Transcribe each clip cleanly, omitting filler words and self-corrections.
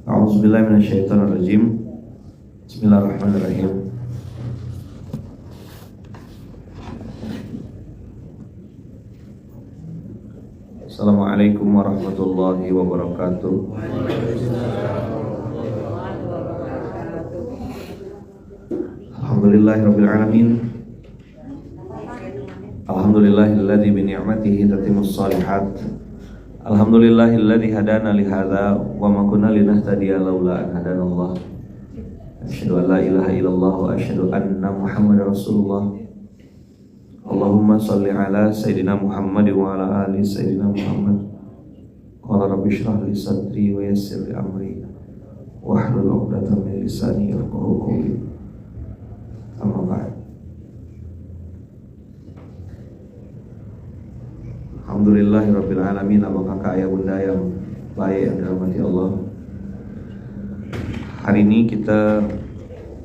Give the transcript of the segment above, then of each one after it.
A'udzubillahi minasyaitonirrajim. Bismillahirrahmanirrahim. Assalamualaikum warahmatullahi wabarakatuh. Alhamdulillahirabbil alamin. Alhamdulillahilladzi bi ni'matihi tatimmus shalihat. Alhamdulillahilladzi hadana li hadza wa ma kunna linahtadiya laula an hadanallah. Asyhadu an la ilaha illallah wa asyhadu anna Muhammadar Rasulullah. Allahumma shalli ala Sayyidina Muhammad wa ala ali Sayyidina Muhammad. Qala rabbi shrah li sadri wa yassir li amri wahlul 'uqdatam min lisani yafqahu qawli. Amma ba'd. Alhamdulillahirabbil alamin. Abang kakak ayah bunda yang baik yang dirahmati Allah. Hari ini kita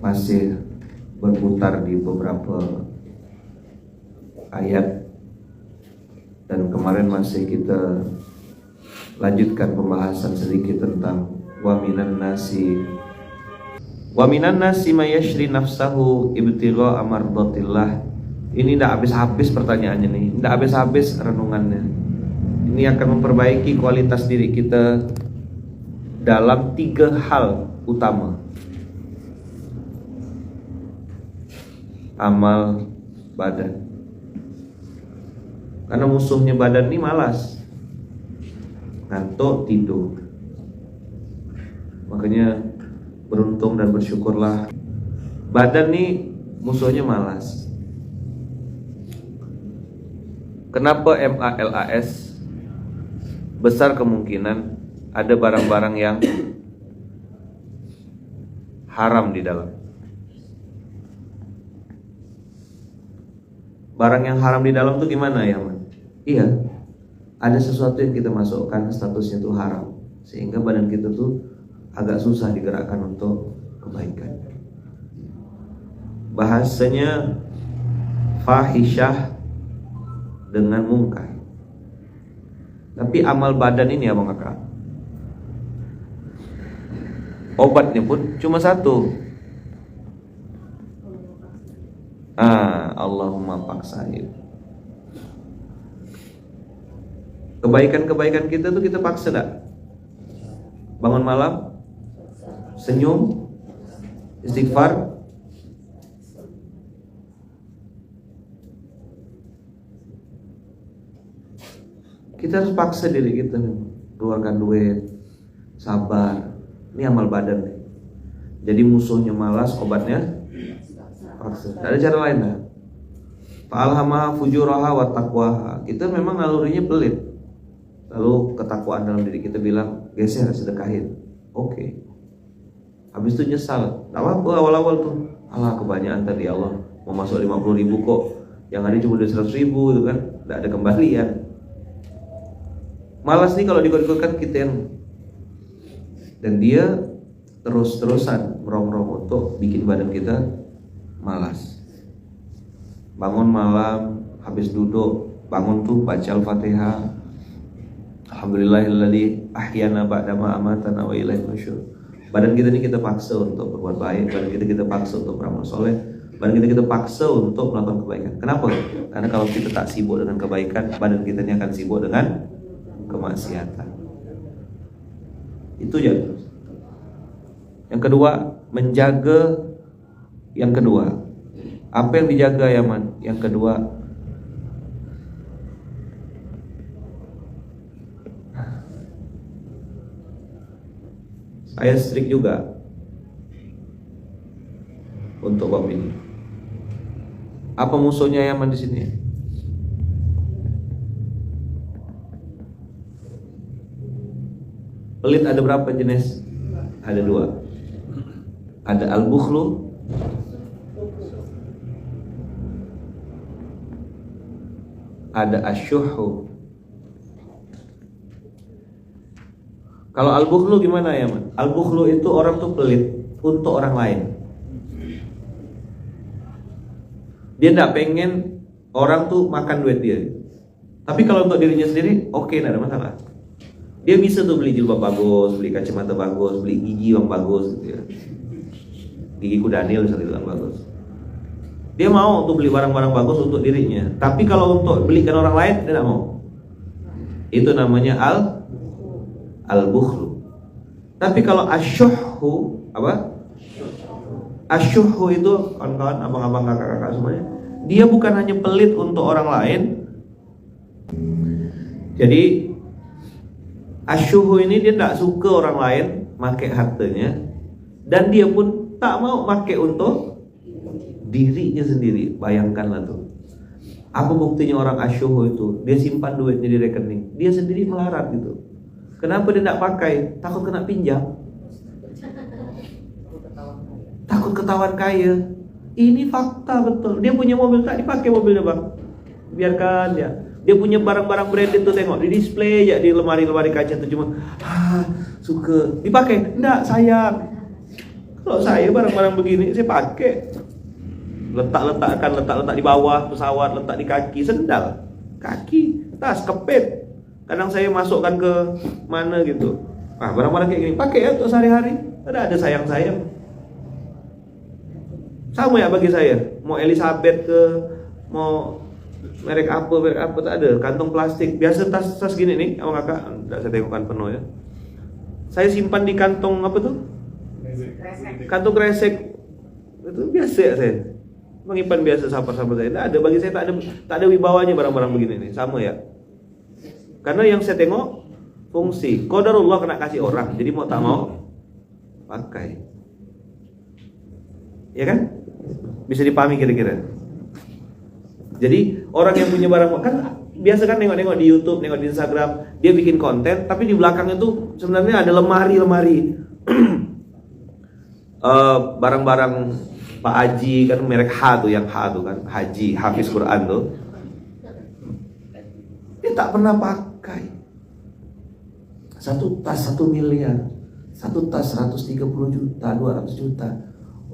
masih berputar di beberapa ayat, dan kemarin masih kita lanjutkan pembahasan sedikit tentang wa minan nasi may yashri nafsahu ibtigha amardatillah. Ini tidak habis-habis pertanyaannya nih, tidak habis-habis renungannya. Ini akan memperbaiki kualitas diri kita dalam 3 hal utama: amal, badan. Karena musuhnya badan ini malas, ngantuk, tidur. Makanya beruntung dan bersyukurlah badan nih musuhnya malas. Kenapa MALAS? Besar kemungkinan ada barang-barang yang haram di dalam. Barang yang haram di dalam tuh gimana ya, Man? Iya, ada sesuatu yang kita masukkan statusnya tuh haram, sehingga badan kita tuh agak susah digerakkan untuk kebaikan. Bahasanya fahisyah dengan mungkar. Tapi amal badan ini abang kakak, obatnya pun cuma satu. Allahumma paksain. Kebaikan-kebaikan kita tuh kita paksa tak? Bangun malam, senyum, istighfar. Kita harus paksa diri kita, keluarkan duit, sabar. Ini amal badan nih. Jadi musuhnya malas, obatnya paksa. Tidak ada cara lain dah. Fa'alhamaha fujuraha wa taqwaha. Kita memang nalurinya pelit. Lalu ketakwaan dalam diri kita bilang, geser, sedekahin. Oke. Habis itu nyesal. Tak apa awal-awal tuh. Alah kebanyakan tadi Allah. Mau masuk 50.000 kok. Yang ada cuma 100.000 itu kan. Tidak ada kembalian. Malas nih kalau dikot-kotkan kita yang. Dan dia terus-terusan merongrong untuk bikin badan kita malas. Bangun malam, habis duduk, bangun tuh baca Al-Fatihah. Alhamdulillahilladzi ahyana ba'dama amatana wa ilaihi nusyur. Badan kita ini kita paksa untuk berbuat baik, badan kita paksa untuk beramal soleh, badan kita paksa untuk melakukan kebaikan. Kenapa? Karena kalau kita tak sibuk dengan kebaikan, badan kita ini akan sibuk dengan kemaksiatan. Itu ya. Yang kedua, menjaga. Yang kedua, apa yang dijaga ya man? Yang kedua, saya strict juga untuk bab ini. Apa musuhnya ya man di sini? Pelit ada berapa jenis? Ada 2. Ada al-bukhlu, ada asyuhu. Kalau al-bukhlu gimana ya man? Al-bukhlu itu orang tuh pelit untuk orang lain. Dia tidak pengen orang tuh makan duit dia. Tapi kalau untuk dirinya sendiri, oke, tidak ada masalah. Dia bisa tuh beli jilbab bagus, beli kacamata bagus, beli gigi yang bagus gitu ya. Gigiku Daniel misalnya itu kan bagus. Dia mau untuk beli barang-barang bagus untuk dirinya. Tapi kalau untuk belikan orang lain dia tidak mau. Itu namanya al-bukhlu. Tapi kalau asyuhu apa? Asyuhu itu kawan-kawan, abang-abang, kakak-kakak semuanya. Dia bukan hanya pelit untuk orang lain. Jadi asyuhu ini dia tidak suka orang lain pakai hartanya, dan dia pun tak mau pakai untuk dirinya sendiri. Bayangkanlah tuh. Apa buktinya orang asyuhu itu? Dia simpan duitnya di rekening, dia sendiri melarat gitu. Kenapa dia tidak pakai? Takut kena pinjam, takut ketahuan kaya. Ini fakta betul. Dia punya mobil tak dipakai mobilnya bang, biarkan dia. Dia punya barang-barang branded tuh, tengok di display ya, di lemari-lemari kaca tuh, cuma suka dipakai. Enggak, sayang. Kalau saya barang-barang begini saya pakai. Letak di bawah pesawat, letak di kaki, sendal, kaki, tas, kepet. Kadang saya masukkan ke mana gitu. Barang-barang kayak gini pakai ya untuk sehari-hari. Ada sayang-sayang. Sama ya bagi saya. Mau Elizabeth ke, mau merek apa tak ada. Kantong plastik, biasa tas gini nih, kakak, tidak saya tengokkan penuh ya. Saya simpan di kantong apa tuh? Kantong kresek. Itu biasa ya saya. Menyimpan biasa sahabat-sahabat saya. Tidak ada, bagi saya tak ada wibawanya barang-barang begini nih. Sama ya. Karena yang saya tengok fungsi. Qadarullah kena kasih orang, jadi mau tak mau pakai. Ya kan? Bisa dipahami kira-kira. Jadi orang yang punya barang, kan biasa kan nengok-nengok di YouTube, nengok di Instagram, dia bikin konten, tapi di belakang itu sebenarnya ada lemari-lemari barang-barang Pak Haji, kan merek H tuh, yang H tuh kan, Haji, Hafiz Quran tuh. Dia tak pernah pakai. Satu tas 1 miliar, satu tas 130 juta, 200 juta.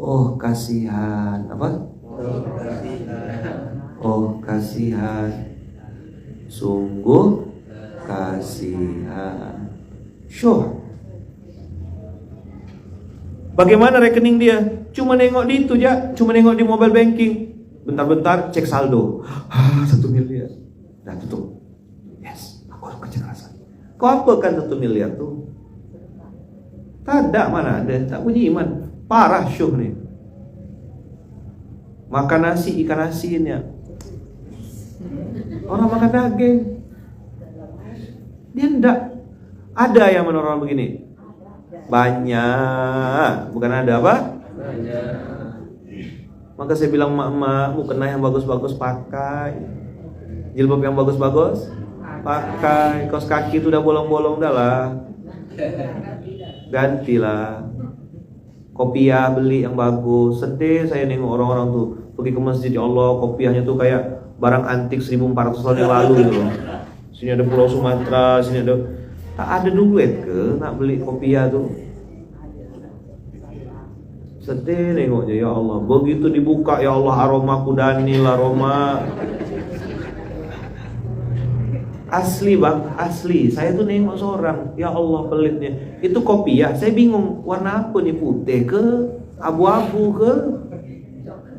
Oh kasihan, apa? Oh kasihan, sungguh kasihan. Syuh. Bagaimana rekening dia? Cuma nengok di itu ya, cuma nengok di mobile banking. Bentar-bentar cek saldo. 1 miliar. Nah tutup. Yes, aku harus kerja keras. Kau apa kan 1 miliar tuh? Tak ada, mana ada, tak punya iman. Parah syuh nih. Makan nasi, ikan asinnya. Orang makan daging. Dia enggak. Ada yang menurut orang begini. Banyak. Bukan ada apa? Banyak. Maka saya bilang, mak, mukena yang bagus-bagus pakai. Jilbab yang bagus-bagus pakai. Kaos kaki itu udah bolong-bolong dah lah. Gantilah. Kopiah beli yang bagus. Sedih saya nengok orang-orang tuh pergi ke masjid, ya Allah, kopiahnya tuh kayak barang antik 1400 tahun yang lalu gitu. Sini ada Pulau Sumatera, sini ada. Tak ada duit ke nak beli kopiah tuh. Sedih nengoknya, ya Allah. Begitu dibuka, ya Allah, aroma kudanil, aroma. Asli bang, asli. Saya tuh nengok seorang, ya Allah pelitnya. Itu kopiah, saya bingung warna apa nih, putih ke, abu-abu ke,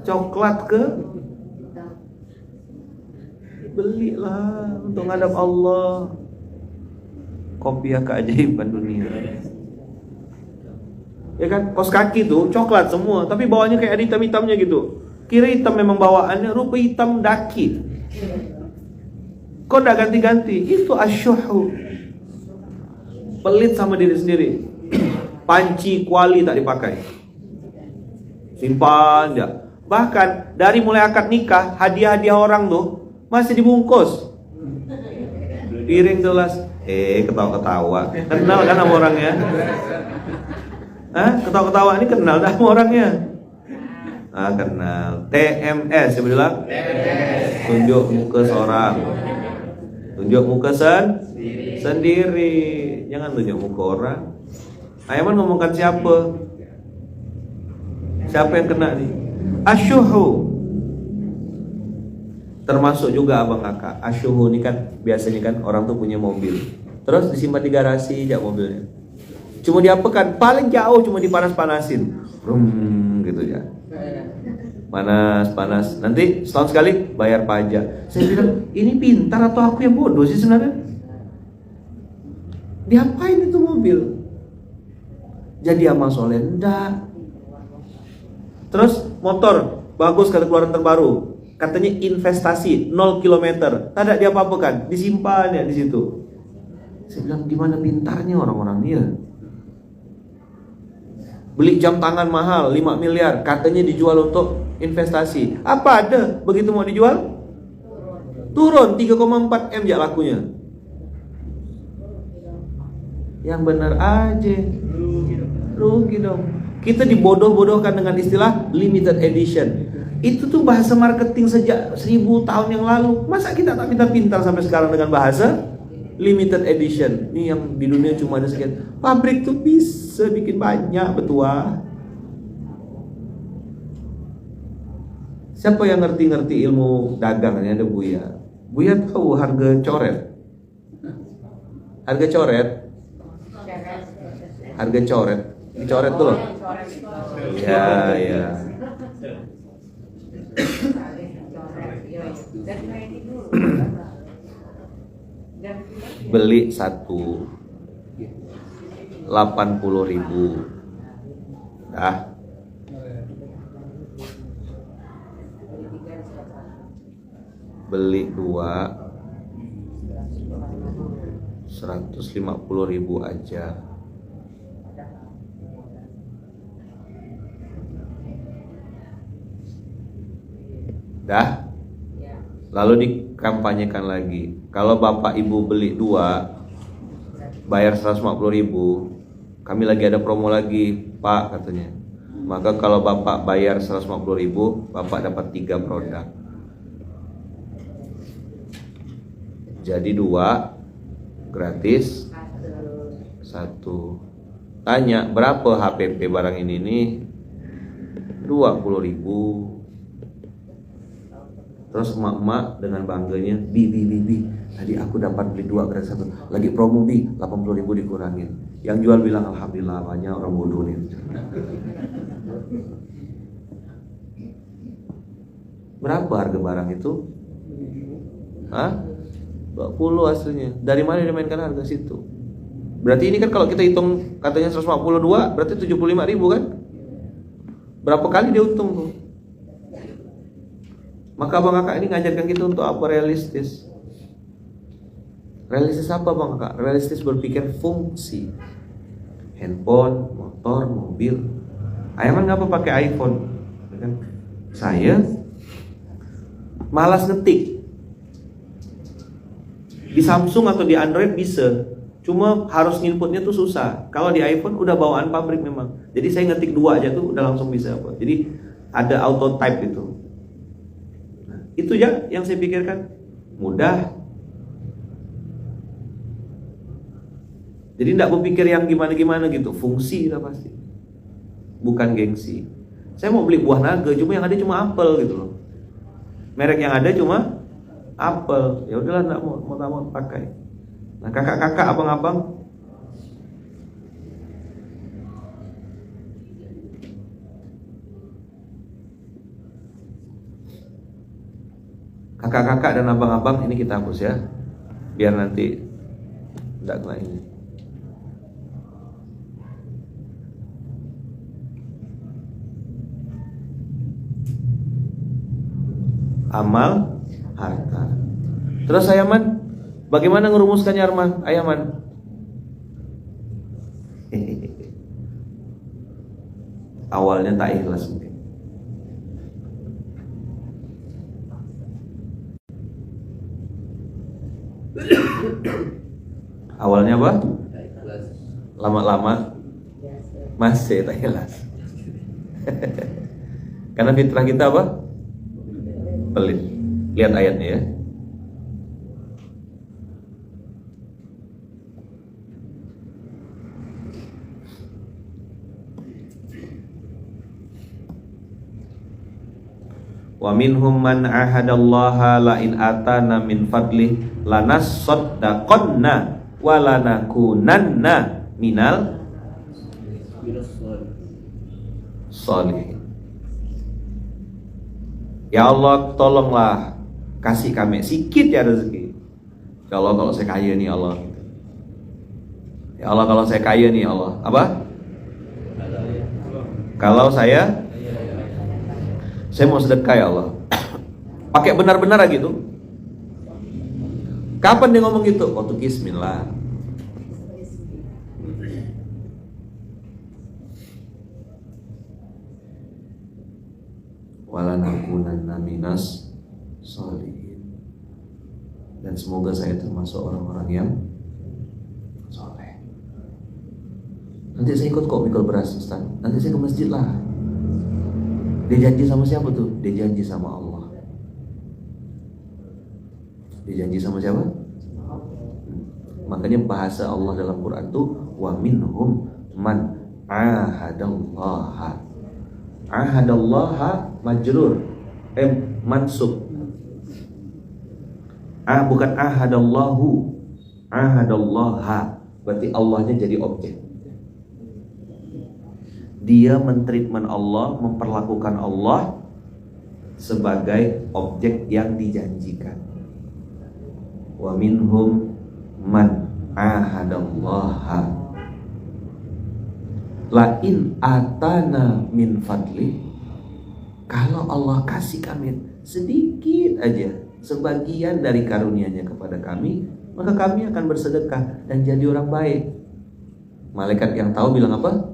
coklat ke. Belilah untuk ngadap Allah. Kopiah keajaiban dunia. Ya kan, kaos kaki tuh coklat semua, tapi bawahnya kayak ada hitam-hitamnya gitu. Kira hitam memang bawaannya, rupa hitam daki. Kok enggak ganti-ganti? Itu asyuhu. Pelit sama diri sendiri. Panci kuali tak dipakai. Simpan aja. Bahkan dari mulai akad nikah, hadiah-hadiah orang tuh masih dibungkus. Piring gelas. Ketawa-ketawa. Kenal kan sama orangnya? Ketawa-ketawa ini kenal dah sama orangnya. Kenal. TMS, saya bilang. Tunjuk muka seorang. Tunjuk muka sendiri. Jangan tunjuk muka orang. Ayaman ngomongkan siapa? Siapa yang kena nih? Asyuhu. Termasuk juga abang kakak. Asyuhu ini kan biasanya kan orang tuh punya mobil. Terus disimpan di garasi aja mobilnya. Cuma diapakan? Paling jauh cuma dipanas-panasin. Gitu ya. Panas. Nanti setahun sekali bayar pajak. Saya bilang, ini pintar atau aku yang bodoh sih sebenarnya? Diapain itu mobil? Jadi amal soleh? Enggak. Terus motor bagus, kata keluaran terbaru. Katanya investasi 0 km. Tak ada diapa-apakan, disimpan ya di situ. Saya bilang, gimana pintarnya orang-orang dia? Beli jam tangan mahal 5 miliar, katanya dijual untuk investasi. Apa ada? Begitu mau dijual, turun 3,4 M ya lakunya. Yang benar aja, rugi dong. Kita dibodoh-bodohkan dengan istilah limited edition. Itu tuh bahasa marketing sejak 1000 tahun yang lalu. Masa kita tak pintar-pintar sampai sekarang dengan bahasa limited edition? Ini yang di dunia cuma ada sekian. Pabrik tuh bisa bikin banyak, betua. Siapa yang ngerti-ngerti ilmu dagang? Ini ada Buya. Buya tahu harga coret? Harga coret? Harga coret? Dicoret tuh loh. Ya. Beli satu 80.000. Dah. Beli dua 150.000 aja. Dah. Lalu dikampanyekan lagi. Kalau bapak ibu beli dua, bayar 150.000. Kami lagi ada promo lagi, Pak, katanya. Maka kalau bapak bayar 150.000, bapak dapat 3 produk. Jadi 2 gratis 1. Tanya, berapa HPP barang ini nih? 20.000. Terus emak-emak dengan bangganya, Bi, tadi aku dapat beli 2 gratis 1. Lagi promo Bi, 80.000 dikurangin. Yang jual bilang, alhamdulillah, banyak orang bodoh nih. Berapa harga barang itu? Hah? 20 aslinya. Dari mana dimainkan harga situ? Berarti ini kan kalau kita hitung katanya 152, berarti 75.000 kan? Berapa kali dia untung tuh? Maka Bang Kakak ini ngajarkan kita untuk apa? Realistis. Realistis apa Bang Kakak? Realistis berpikir fungsi. Handphone, motor, mobil. Ayaman ngapa pakai iPhone? Saya malas ngetik. Di Samsung atau di Android bisa, cuma harus nginputnya tuh susah. Kalau di iPhone udah bawaan pabrik memang. Jadi saya ngetik 2 aja tuh udah langsung bisa apa. Jadi ada auto type itu. Itu ya yang saya pikirkan, mudah. Jadi tidak berpikir yang gimana-gimana gitu, fungsi lah pasti, bukan gengsi. Saya mau beli buah naga, cuma yang ada cuma apel gitu loh. Merek yang ada cuma apel. Ya udahlah, tidak mau pakai. Nah kakak-kakak, abang-abang, kakak-kakak dan abang-abang ini kita hapus ya, biar nanti tidak kena ini. Amal harta. Terus Ayaman, bagaimana ngerumuskannya Ayaman? Awalnya tak ikhlas mungkin. Awalnya apa? Lama-lama masih tak ikhlas. Karena fitrah kita apa? Pelit. Lihat ayatnya ya. Wa minhum man ahadallaha la in atana min fadli lanasaddaqanna walanakunanna minal sholihin. Ya Allah, tolonglah kasih kami sikit ya rezeki. Ya Allah, kalau saya kaya nih Allah. Ya Allah, kalau saya kaya nih Allah. Apa? Kalau saya mau sedekah ya Allah. Pakai benar-benar gitu. Kapan dia ngomong gitu? Waktu bismillah. Walanakunanna minas sholihin. Dan semoga saya termasuk orang-orang yang soleh. Nanti saya ikut kok mikul beras Ustaz. Nanti saya ke masjid lah. Dia janji sama siapa tuh? Dia janji sama Allah. Dia janji sama siapa? Makanya bahasa Allah dalam Quran tuh wa minhum man ahadallaha. Ahadallaha majrur, mansub. Bukan ahadallahu, ahadallaha. Berarti Allahnya jadi objek. Dia mentreatment Allah, memperlakukan Allah sebagai objek yang dijanjikan. Wa minhum man ahadallaha la in atana min fadli. Kalau Allah kasih kami sedikit aja, sebagian dari karunia-Nya kepada kami, maka kami akan bersedekah dan jadi orang baik. Malaikat yang tahu bilang apa?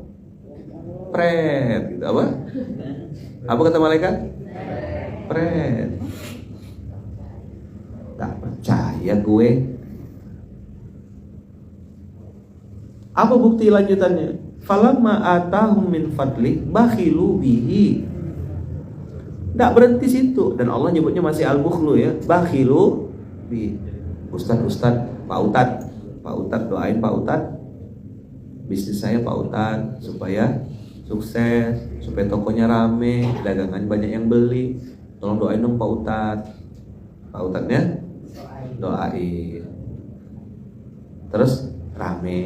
Pret, gitu apa? Apa kata malaikat? Pret. Tak percaya gue. Apa bukti lanjutannya? Falamma atahum min fadli bakhilu bihi. Tidak berhenti situ. Dan Allah nyebutnya masih al-bukhlu ya. Bakhilu bihi. Ustaz, Pak Ustaz doain Pak Ustaz. Bisnis saya Pak Ustaz supaya sukses, supaya tokonya rame, dagangan banyak yang beli. Tolong doain dong Pak Ustaz. Pak Ustaznya doain. Terus rame.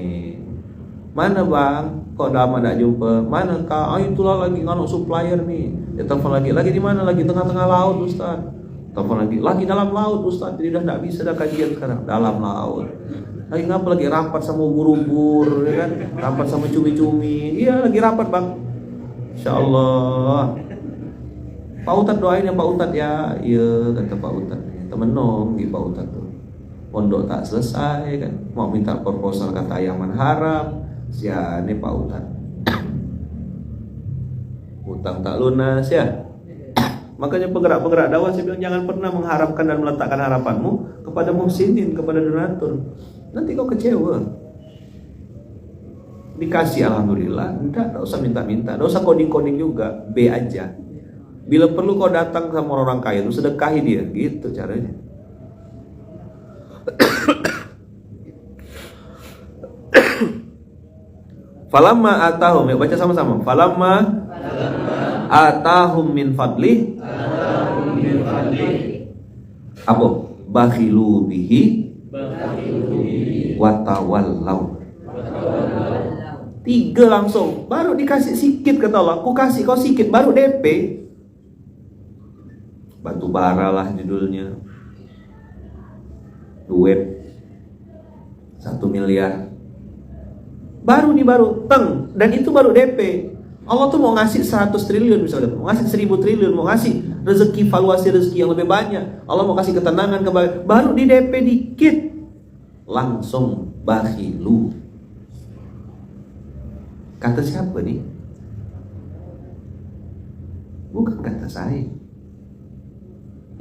Mana bang? Kok lama tak jumpa? Mana kak? Itulah lagi nganuk supplier nih. Dia telepon lagi di mana? Lagi tengah-tengah laut Ustaz. Telepon lagi dalam laut Ustaz. Jadi udah tak bisa dah kajian sekarang. Dalam laut. Lagi ngapa? Lagi rapat sama ubur-ubur, ya kan? Rapat sama cumi-cumi. Iya lagi rapat bang. Insyaallah. Pak Ustaz doain ya Pak Ustaz ya. Iya kata Pak Ustaz. Temen nong di Pak Ustaz tuh. Pondok tak selesai kan. Mau minta proposal kata Ayaman haram. Siane Pak Ustaz. Utang tak lunas ya. Makanya penggerak-penggerak dakwah saya bilang jangan pernah mengharapkan dan meletakkan harapanmu kepada muhsinin, kepada donatur. Nanti kau kecewa. Dikasih alhamdulillah, enggak usah minta-minta, enggak usah coding-coding juga, B aja. Bila perlu kau datang sama orang kaya itu sedekahi dia, gitu caranya. Falamma atahum, ya baca sama-sama. Falamma atahum min fadli. Apa? Bakhilu bihi watawallau. 3 langsung. Baru dikasih sikit kata Allah. Aku kasih kau sikit, baru DP. Batu bara lah judulnya. Duit 1 miliar. Baru teng, dan itu baru DP. Allah tuh mau ngasih 100 triliun misalnya, mau ngasih 1000 triliun, mau ngasih rezeki, valuasi rezeki yang lebih banyak. Allah mau kasih ketenangan kepada, baru di DP dikit, langsung bakhilu. Kata siapa nih? Bukan kata saya.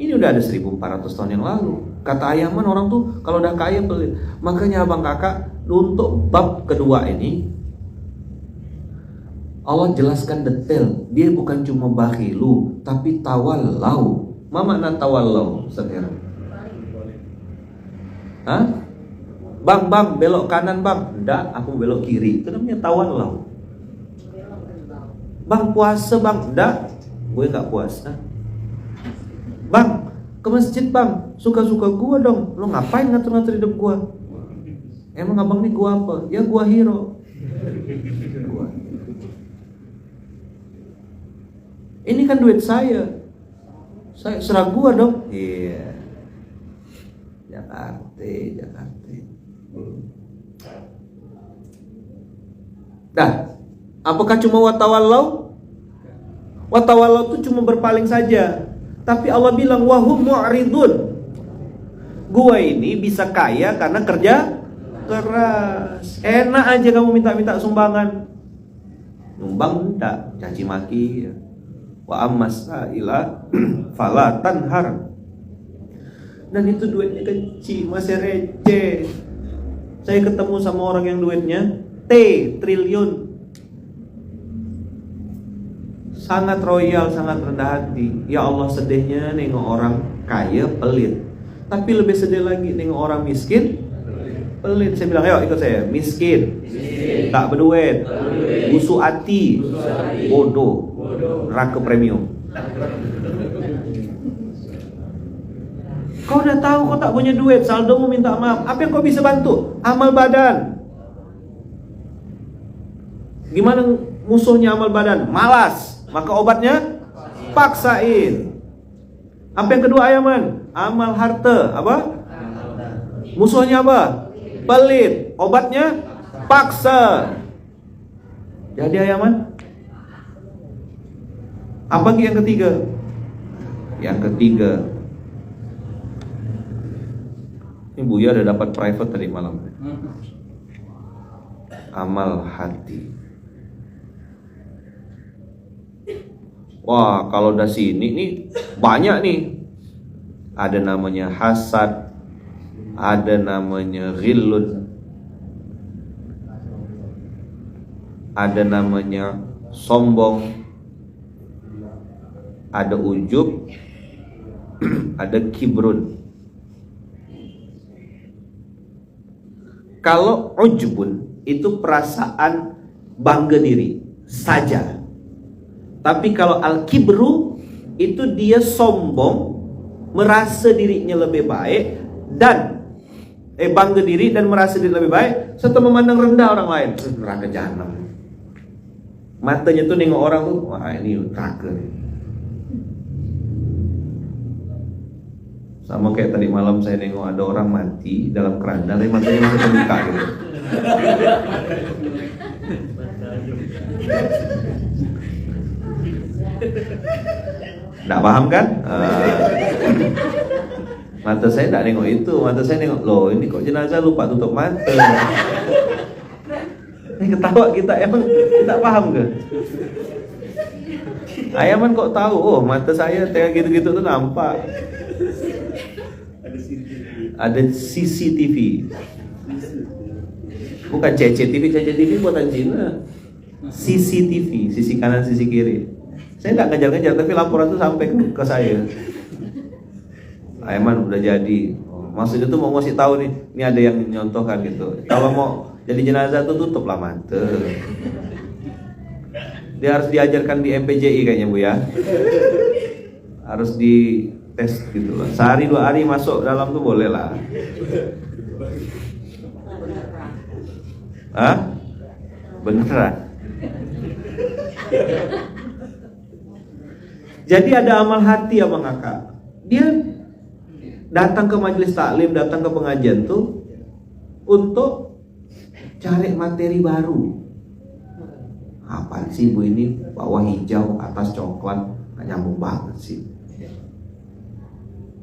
Ini udah ada 1400 tahun yang lalu. Kata Ayaman orang tuh kalau udah kaya pelit. Makanya abang kakak untuk bab kedua ini Allah jelaskan detail. Dia bukan cuma bakhilu, tapi tawallau. Ma makna tawallau? Sekarang. Hah? Bang, belok kanan bang. Enggak, aku belok kiri. Itu namanya tawallau. Bang puasa bang. Enggak, gue gak puasa. Bang, ke masjid bang. Suka-suka gue dong. Lo ngapain ngatur-ngatur hidup gue? Emang abang nih gua apa? Ya gua hero. Gua. Ini kan duit saya serah gua dong. Iya. Jakarta. Dah, apakah cuma watawallau? Watawallau itu cuma berpaling saja. Tapi Allah bilang wahum mu'ridun. Gua ini bisa kaya karena kerja keras. Enak aja kamu minta sumbangan. Numbang enggak, caci maki. Wa ammas ila fala tanhar. Dan itu duitnya kecil, masih receh. Saya ketemu sama orang yang duitnya triliun. Sangat royal, sangat rendah hati. Ya Allah, sedihnya nengok orang kaya pelit. Tapi lebih sedih lagi nengok orang miskin pelit. Saya bilang, ayo ikut saya. Miskin. Tak berduit. Busuk hati. Bodoh. Neraka premium. Kau udah tahu kau tak punya duit, saldo mau minta maaf. Apa yang kau bisa bantu? Amal badan. Gimana musuhnya amal badan? Malas. Maka obatnya paksain. Apa yang kedua Ayaman? Amal harta. Apa? Musuhnya apa? Pelit. Obatnya paksa. Jadi Ayaman. Apa yang ketiga? Yang ketiga, ini Buya udah dapat private tadi malam. Amal hati. Wah, kalau udah sini nih banyak nih. Ada namanya hasad, ada namanya ghillun, ada namanya sombong, ada ujub, ada kibrun. Kalau ujbun itu perasaan bangga diri saja. Tapi kalau al-kibru itu dia sombong, merasa dirinya lebih baik dan bangga diri dan merasa diri lebih baik serta memandang rendah orang lain. Neraka jahanam. Matanya tuh nengok orang tuh, wah ini neraka nih. Sama kayak tadi malam saya nengok ada orang mati dalam keranda, tapi matanya masih terbuka gitu. Nggak paham kan? Mata saya nggak nengok itu, mata saya nengok, loh ini kok jenazah lupa tutup mata. Ini ketawa kita, emang tidak paham ke? Ayaman kok tahu? Oh mata saya kayak gitu-gitu tuh nampak. Ada CCTV. Bukan CCTV buatan Cina. CCTV, sisi kanan sisi kiri. Saya nggak ngejar-ngejar, tapi laporan itu sampai ke saya. Ayaman udah jadi. Maksudnya tuh mau ngasih tahu nih, ini ada yang nyontohkan gitu. Kalau mau jadi jenazah tuh tutuplah mata. Dia harus diajarkan di MPJI kayaknya Bu ya. Harus di tes gitu loh. Sehari 2 hari masuk dalam tuh boleh lah. Hah? Beneran? Jadi ada amal hati abang kakak. Dia datang ke majelis taklim, datang ke pengajian tuh untuk cari materi baru. Apa sih Bu ini? Bawah hijau, atas coklat, gak nyambung banget sih.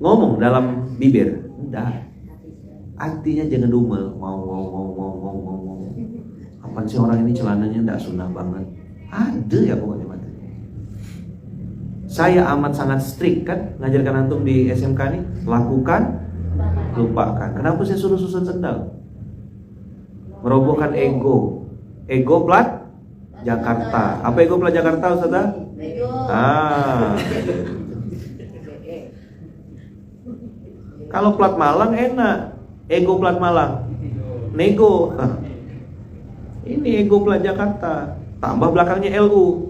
Ngomong dalam bibir, enggak. Artinya jangan dumel, mau. Apaan sih orang ini celananya enggak sunnah banget. Ada ya pokoknya materi. Saya amat sangat strict kan ngajarkan antum di SMK nih, lakukan, lupakan. Kenapa saya suruh susun sendal? Merobohkan ego. Ego plat Jakarta. Apa ego plat Jakarta Ustazah? Kalau plat Malang enak. Ego plat Malang. Nego. Ini ego plat Jakarta. Tambah belakangnya LU.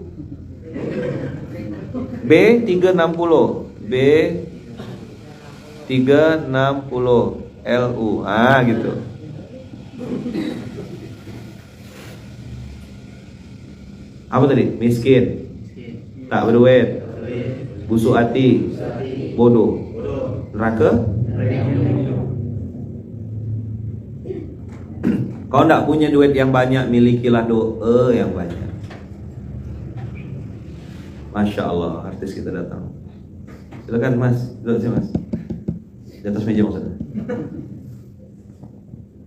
B360. B360 LU. Gitu. Apa tadi? Miskin, tak berduit, busuk hati, bodoh, neraka. Kau tidak punya duit yang banyak, milikilah doa yang banyak. Masya Allah, artis kita datang. Silakan Mas, duduk sini Mas. Di atas meja maksudnya.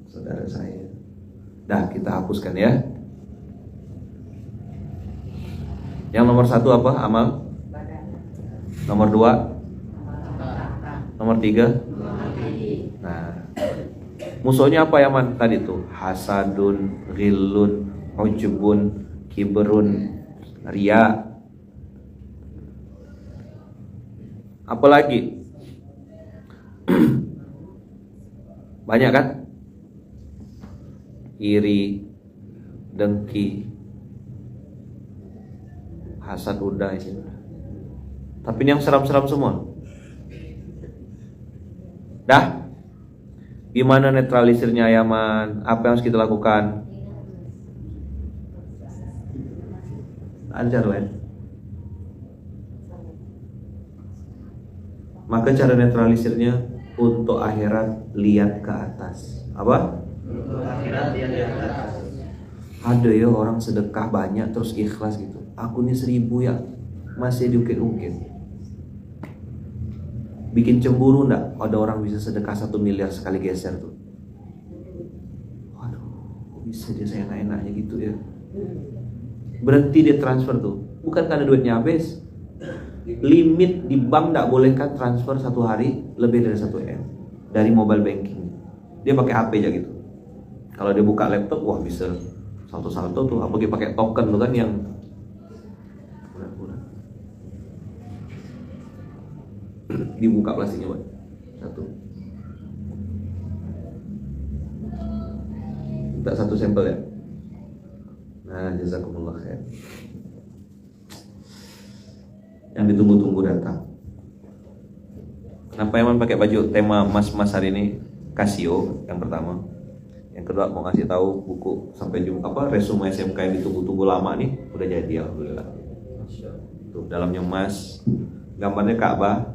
Saudara saya. Dah, kita hapuskan ya. Yang nomor 1 apa? Amal. Nomor 2. Nomor 3. Nah, musuhnya apa ya man? Tadi tuh hasadun, ghillun, ujubun, kibrun, riya. Apalagi? Banyak kan? Iri, dengki, hasad udah itu. Tapi ini yang seram-seram semua. Dah? Gimana netralisirnya Yaman? Apa yang harus kita lakukan? Ajar lain. Maka cara netralisirnya untuk akhirat lihat ke atas. Apa? Untuk akhirat lihat ke atas. Ada ya orang sedekah banyak terus ikhlas gitu. Aku nih 1000 ya, masih diukit-ukit. Bikin cemburu enggak? Ada orang bisa sedekah 1 miliar sekali geser tuh. Waduh, kok bisa dia saya enak-enaknya gitu ya. Berhenti dia transfer tuh. Bukan karena duitnya habis. Limit di bank enggak bolehkan transfer 1 hari lebih dari 1 M dari mobile banking. Dia pakai HP aja gitu. Kalau dia buka laptop, wah bisa salto-salto tuh. Apalagi pakai token tuh kan yang dibuka plastiknya buat 1. Minta 1 sampel ya. Nah, jazakumullah khair. Yang ditunggu-tunggu datang. Kenapa Yaman pakai baju tema mas-mas hari ini? Casio yang pertama. Yang kedua mau ngasih tahu buku sampai jumpa resume SMK yang ditunggu-tunggu lama nih udah jadi alhamdulillah. Tuh dalamnya emas, gambarnya Ka'bah.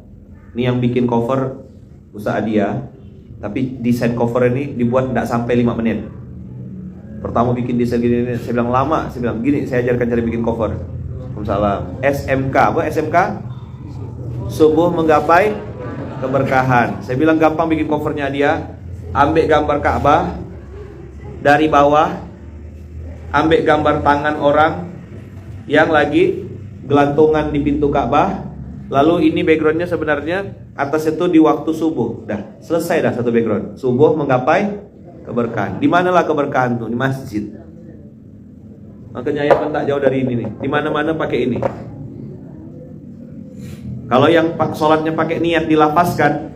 Ini yang bikin cover Ustaz Adia, tapi desain cover ini dibuat tidak sampai 5 menit. Pertama bikin desain gini, saya bilang lama, saya bilang gini, saya ajarkan cara bikin cover. Waalaikumsalam. SMK, apa SMK? Subuh menggapai keberkahan. Saya bilang gampang bikin covernya dia. Ambil gambar Ka'bah dari bawah, ambil gambar tangan orang yang lagi gelantungan di pintu Ka'bah. Lalu ini backgroundnya sebenarnya atas itu di waktu subuh. Dah selesai dah satu background. Subuh menggapai keberkahan. Di manalah keberkahan tuh? Di masjid. Makanya yang tak jauh dari ini nih. Di mana-mana pakai ini. Kalau yang sholatnya pakai niat dilafazkan,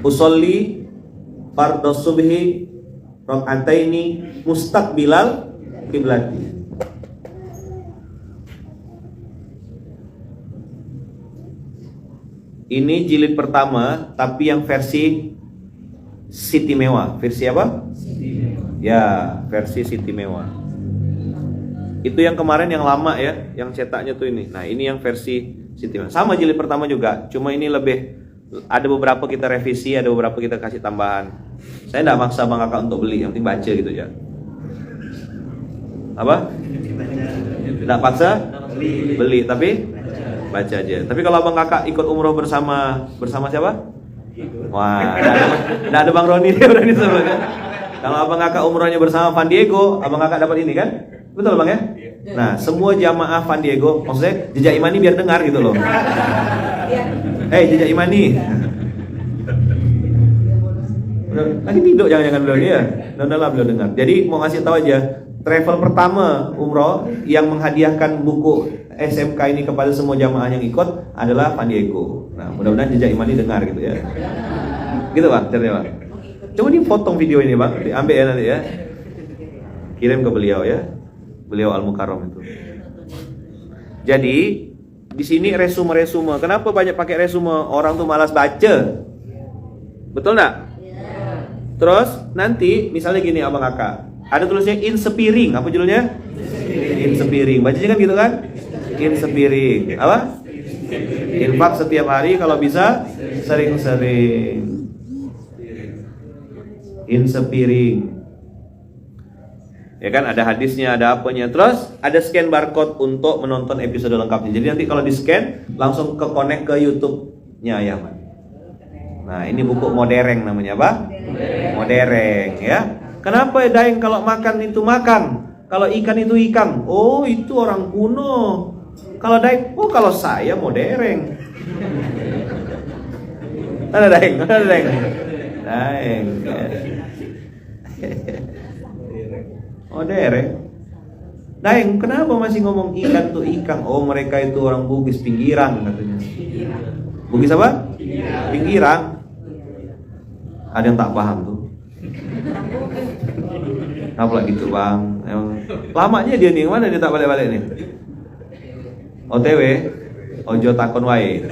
usolli fardhu subhi raka'ataini mustaqbilal kiblati. Ini jilid pertama, tapi yang versi Siti Mewah. Versi apa? Siti Mewah. Ya, versi Siti Mewah. Itu yang kemarin yang lama ya, yang cetaknya tuh ini. Nah, ini yang versi Siti Mewah. Sama jilid pertama juga, cuma ini lebih, ada beberapa kita revisi, ada beberapa kita kasih tambahan. Saya enggak maksa Bang Kakak untuk beli, yang penting baca gitu ya. Apa? Enggak paksa? Beli, tapi baca aja. Tapi kalau Abang Kakak ikut umroh bersama siapa? Wah, enggak ada Bang Roni dia berani sebelumnya. Kalau Abang Kakak umrohnya bersama Van Diego, Abang Kakak dapat ini kan? Betul Bang ya? Nah, semua jamaah Van Diego, maksudnya jejak imani biar dengar gitu loh. Jejak imani. Lagi tidur jangan-jangan beliau ya. Udah beliau dengar. Jadi mau ngasih tahu aja, travel pertama umroh yang menghadiahkan buku SMK ini kepada semua jamaah yang ikut adalah Van Diego. Nah, mudah-mudahan jejak imani dengar gitu ya. Gitu Bang, caranya Bang. Coba dipotong video ini Bang, diambil ya nanti ya. Kirim ke beliau ya. Beliau Al-Mukarram itu. Jadi di sini resume. Kenapa banyak pakai resume? Orang tuh malas baca. Betul enggak? Terus nanti misalnya gini abang kakak, ada tulisnya in sepiring, apa judulnya? In sepiring. Bacanya kan gitu kan? In sepiring. Apa? Infak setiap hari, kalau bisa sering-sering. In sepiring. Ya kan, ada hadisnya, ada apanya. Terus ada scan barcode untuk menonton episode lengkapnya. Jadi nanti kalau di scan langsung ke connect ke YouTube-nya ya, Man. Nah, ini buku Modereng namanya apa? Modereng ya. Kenapa ya Daeng kalau makan itu makan, kalau ikan itu ikan? Oh, itu orang kuno. Kalau Daeng, oh kalau saya Modereng. Ada Daeng, ada Daeng. Daeng. Modereng. Daeng, kenapa masih ngomong ikan tuh ikan? Oh, mereka itu orang Bugis pinggiran katanya. Bugis apa? Pinggiran. Ada yang tak paham tuh. Apa gitu bang? Emang lamanya dia nih, mana dia tak balik-balik nih? OTW, ojo takon wae.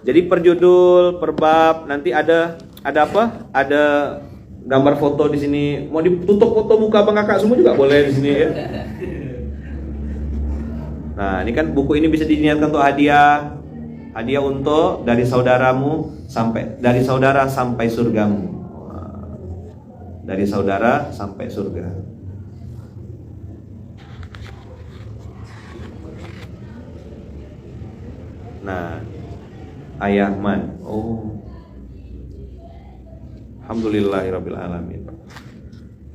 Jadi per judul, per bab, nanti ada apa? Ada gambar foto di sini. Mau ditutup foto muka bang kakak semua juga boleh di sini ya. Nah, ini kan buku ini bisa diniatkan untuk hadiah. Hadiah untuk dari saudaramu dari saudara sampai surgamu. Dari saudara sampai surga. Nah, Ayah Man. Oh. Alhamdulillahirabbil alamin.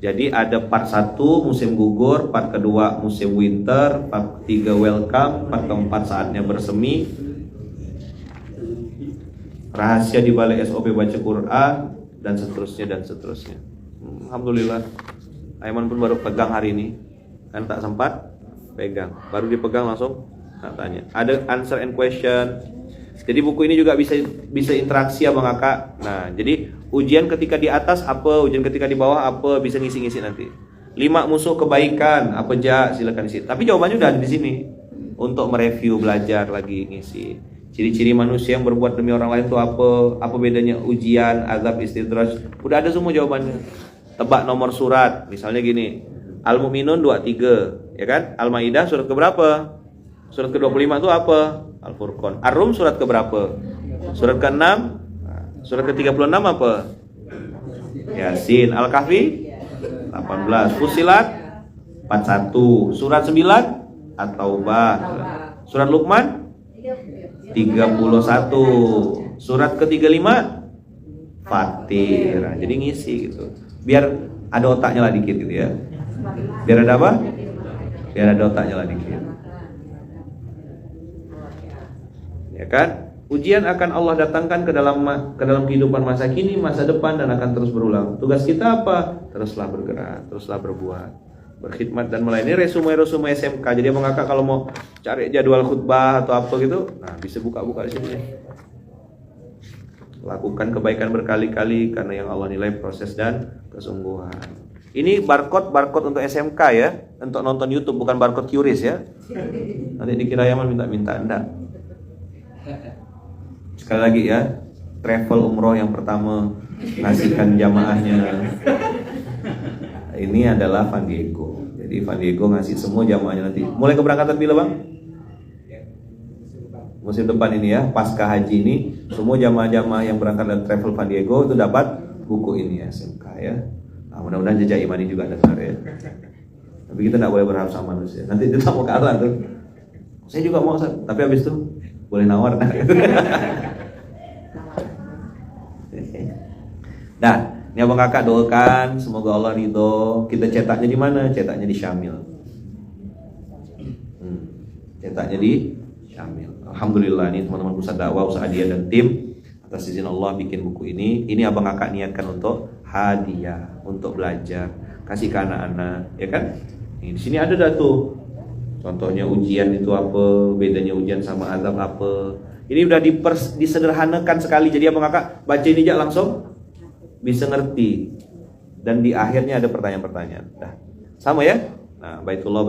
Jadi ada part 1 musim gugur, part kedua musim winter, part ketiga welcome, part keempat saatnya bersemi. Rahasia di balik SOP baca Quran dan seterusnya dan seterusnya. Alhamdulillah. Aiman pun baru pegang hari ini. Kan tak sempat pegang. Baru dipegang langsung tanya. Ada answer and question. Jadi buku ini juga bisa interaksi ya Bang Kakak. Nah, jadi ujian ketika di atas apa, ujian ketika di bawah apa, bisa ngisi-ngisi nanti. 5 musuh kebaikan apa aja, silakan isi. Tapi jawabannya udah ada di sini. Untuk mereview, belajar lagi ngisi. Ciri-ciri manusia yang berbuat demi orang lain itu apa? Apa bedanya ujian, azab, istidraj? Udah ada semua jawabannya. Tebak nomor surat, misalnya gini. Al-Mu'minun 23, ya kan? Al-Maidah surat keberapa? Surat ke-25 itu apa? Al-Furqan. Ar-Rum surat keberapa? Surat ke-6? Surat ke-36 apa? Yasin. Al-Kahfi 18. Fusilat 41. Surat 9 At-Taubah. Surat Luqman 31. Surat ke-35 Fatir. Nah, jadi ngisi gitu. Biar ada otaknya lah dikit gitu ya. Biar ada apa? Biar ada otaknya lah dikit. Ya kan? Ujian akan Allah datangkan ke dalam kehidupan masa kini, masa depan, dan akan terus berulang. Tugas kita apa? Teruslah bergerak, teruslah berbuat, berkhidmat dan melayani. Resume SMK. Jadi Abang Kakak kalau mau cari jadwal khutbah atau apa gitu, nah bisa buka-buka di sini. Lakukan kebaikan berkali-kali karena yang Allah nilai proses dan kesungguhan. Ini barcode untuk SMK ya, untuk nonton YouTube, bukan barcode QRIS ya. Nanti dikira Yaman minta-minta, enggak. Sekali lagi ya, travel umroh yang pertama ngasihkan jamaahnya ini adalah Van Diego. Jadi Van Diego ngasih semua jamaahnya nanti. Mulai keberangkatan bila Bang? Musim depan ini ya, pasca haji ini, semua jamaah-jamaah yang berangkat dari travel Van Diego itu dapat buku ini ya, SMK ya. Nah, mudah-mudahan jejak imani juga dengar ya. Tapi kita tidak boleh berharap sama manusia. Nanti kita mau kalah tuh. Saya juga mau, tapi habis itu boleh nawar. Nah, ini Abang Kakak doakan semoga Allah ridho. Kita cetaknya di mana? Cetaknya di Syamil. Cetaknya di Syamil. Alhamdulillah ini teman-teman pusat dakwah, usaha dia dan tim atas izin Allah bikin buku ini. Ini Abang Kakak niatkan untuk hadiah, untuk belajar, kasih ke anak-anak, ya kan? Di sini ada dah tuh. Contohnya ujian itu apa, bedanya ujian sama azab apa. Ini udah disederhanakan sekali. Jadi Abang Kakak baca ini aja langsung bisa ngerti. Dan di akhirnya ada pertanyaan-pertanyaan. Nah, sama ya? Nah, Baitullah.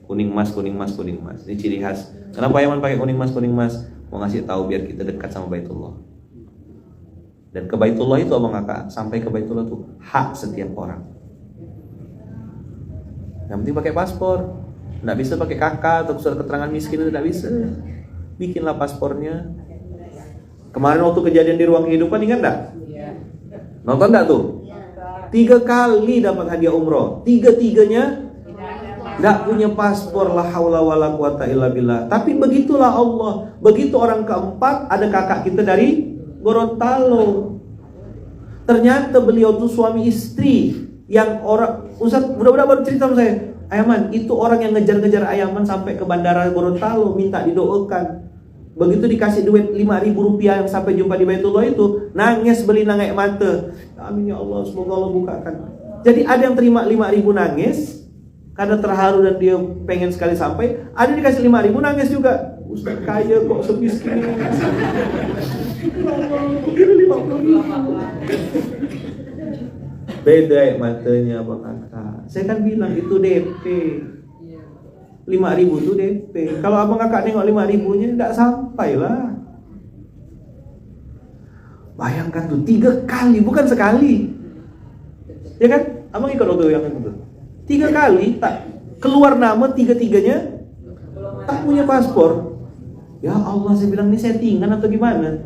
Kuning emas. Ini ciri khas. Kenapa Yaman pakai kuning emas? Mau ngasih tahu biar kita dekat sama Baitullah. Dan ke Baitullah itu abang kakak, sampai ke Baitullah itu hak setiap orang. Yang penting pakai paspor. Nggak bisa pakai kakak atau surat keterangan miskin, itu nggak bisa. Bikinlah paspornya. Kemarin waktu kejadian di ruang kehidupan, ingat nggak? Nonton nggak tuh? 3 kali dapat hadiah umroh, 3-tiganya nggak punya paspor. La haula wala quwata illa billah. Tapi begitulah Allah. Begitu orang keempat, ada kakak kita dari Gorontalo. Ternyata beliau tuh suami istri yang orang, Ustaz budak-budak baru cerita sama saya, Ayaman, itu orang yang ngejar-ngejar Ayaman sampai ke bandara Gorontalo, minta didoakan. Begitu dikasih duit 5.000 rupiah yang sampai jumpa di Baitullah itu, nangis berlinang air mata. Amin ya Allah, semoga Allah bukakan. Jadi ada yang terima 5.000 nangis karena terharu dan dia pengen sekali sampai. Ada yang dikasih 5.000 nangis juga. Ustaz kaya kok semiskin ini. Kira 50.000. Beda matanya abang kakak. Saya kan bilang itu DP. 5.000 itu DP. Kalau abang kakak nengok 5.000-nya enggak sampai lah. Bayangkan tuh 3 kali, bukan sekali. Ya kan? Abang ikut waktu yang itu. 3 kali tak keluar nama, 3-tiganya tak punya paspor. Ya Allah, saya bilang ini settingan atau gimana?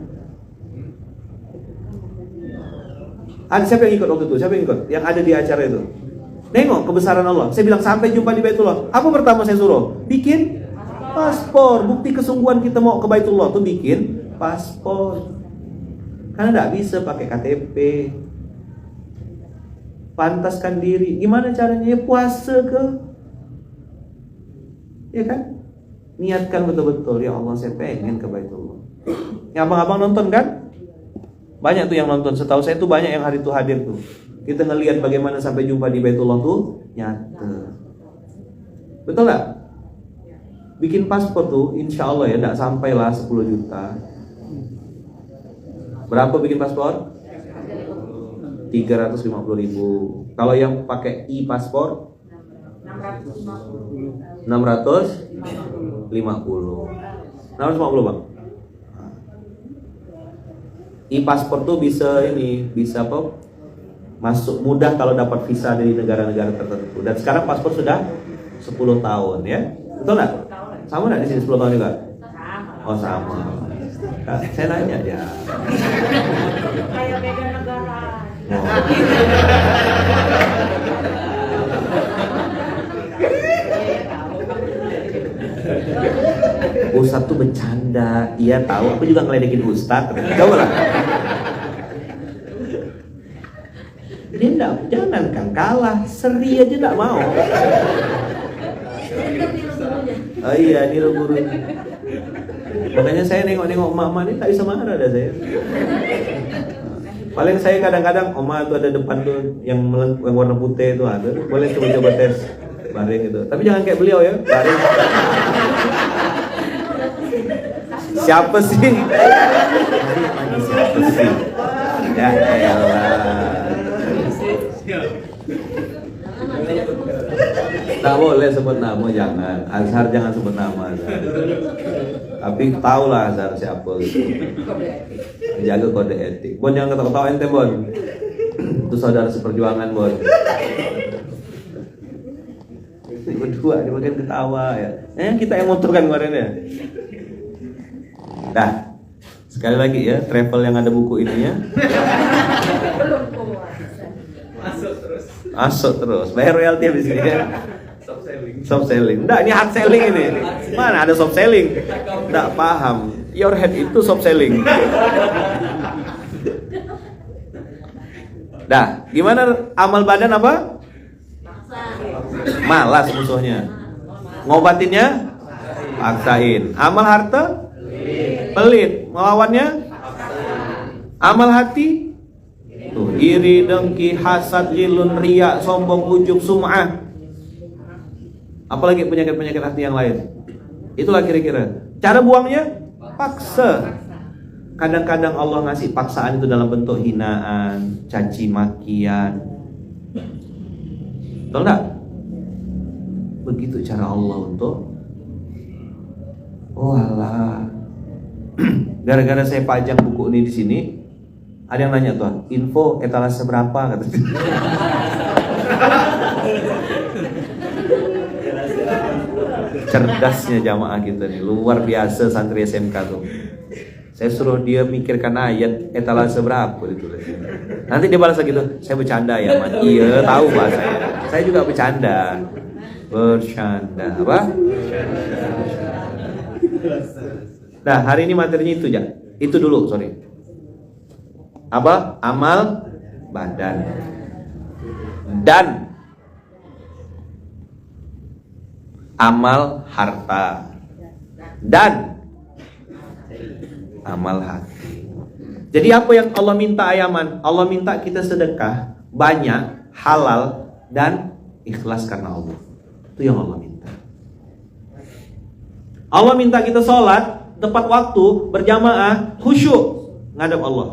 Ada siapa yang ikut waktu itu? Siapa yang ikut? Yang ada di acara itu. Nengok kebesaran Allah. Saya bilang sampai jumpa di Baitullah. Apa pertama saya suruh? Bikin paspor. Bukti kesungguhan kita mau ke Baitullah tuh bikin paspor. Karena nggak bisa pakai KTP. Pantaskan diri. Gimana caranya? Ya puasa ke? Ya kan? Niatkan betul-betul, ya Allah saya pengen ke Baitullah. Yang abang-abang nonton kan? Banyak tuh yang nonton. Setahu saya tuh banyak yang hari itu hadir tuh. Kita ngelihat bagaimana sampai jumpa di Baitullah tuh nyata. Betul gak? Bikin paspor tuh insya Allah ya gak sampai lah 10 juta. Berapa bikin paspor? 350.000. Kalau yang pakai e-paspor 650 bang. E-paspor tuh bisa apa? Masuk mudah kalau dapat visa dari negara-negara tertentu. Dan sekarang paspor sudah 10 tahun ya. Betul nggak? Sama nggak di sini 10 tahun juga? Oh sama. Nah, saya nanya ya. Kayak beda negara. Ustadz tuh bercanda, iya tahu. Aku juga ngeledekin Ustadz. Coba lah. Dia enggak, jangankan kalah, seri aja enggak mau. Oh iya, niru gurunya. Makanya saya nengok-nengok emak-emak ini tak bisa marah dah saya. Paling saya kadang-kadang emak tuh ada depan tuh yang warna putih itu ada. Boleh coba-coba tes baring itu. Tapi jangan kayak beliau ya, baring. Siapa sih? Siapa sih? Ya elah. Tak boleh sebut nama, jangan. Azhar jangan sebut nama Azhar. Tapi tahulah Azhar siapa gitu. Jaga kode etik. Bon jangan ketawa-ketawa ente Bon. Itu saudara seperjuangan Bon. Berdua di bagian ketawa ya. Kita yang motorkan kemarin ya. Nah, sekali lagi ya, travel yang ada buku ininya. Masuk terus. Bayar royalti habis ini ya. Soft selling. Enggak, ini hard selling ini. Mana ada soft selling? Enggak paham. Your head itu soft selling. Dah, gimana amal badan apa? Malas musuhnya. Ngobatinnya? Paksain. Amal harta? Pelit. Melawannya? Amal hati? Tuh, iri, dengki, hasad, jilun, riya, sombong, ujub, sum'ah. Apalagi penyakit-penyakit hati yang lain. Itulah kira-kira. Cara buangnya? Paksa. Kadang-kadang Allah ngasih paksaan itu dalam bentuk hinaan, caci makian. Betul enggak? Begitu cara Allah untuk oh alah. Gara-gara saya pajang buku ini di sini, Ada yang nanya tuh, info etalase berapa kata. Cerdasnya jamaah kita nih, luar biasa santri SMK tuh. Saya suruh dia mikirkan ayat etalase berapa ditulis. Nanti dia balas gitu, saya bercanda ya man. Iya tahu pak saya juga bercanda. Bercanda apa? Nah hari ini materinya itu ya. Itu dulu sorry. Apa? Amal badan dan amal harta dan amal hati. Jadi apa yang Allah minta Ayaman? Allah minta kita sedekah banyak, halal dan ikhlas karena Allah. Itu yang Allah minta. Allah minta kita sholat tepat waktu, berjamaah, khusyuk ngadap Allah.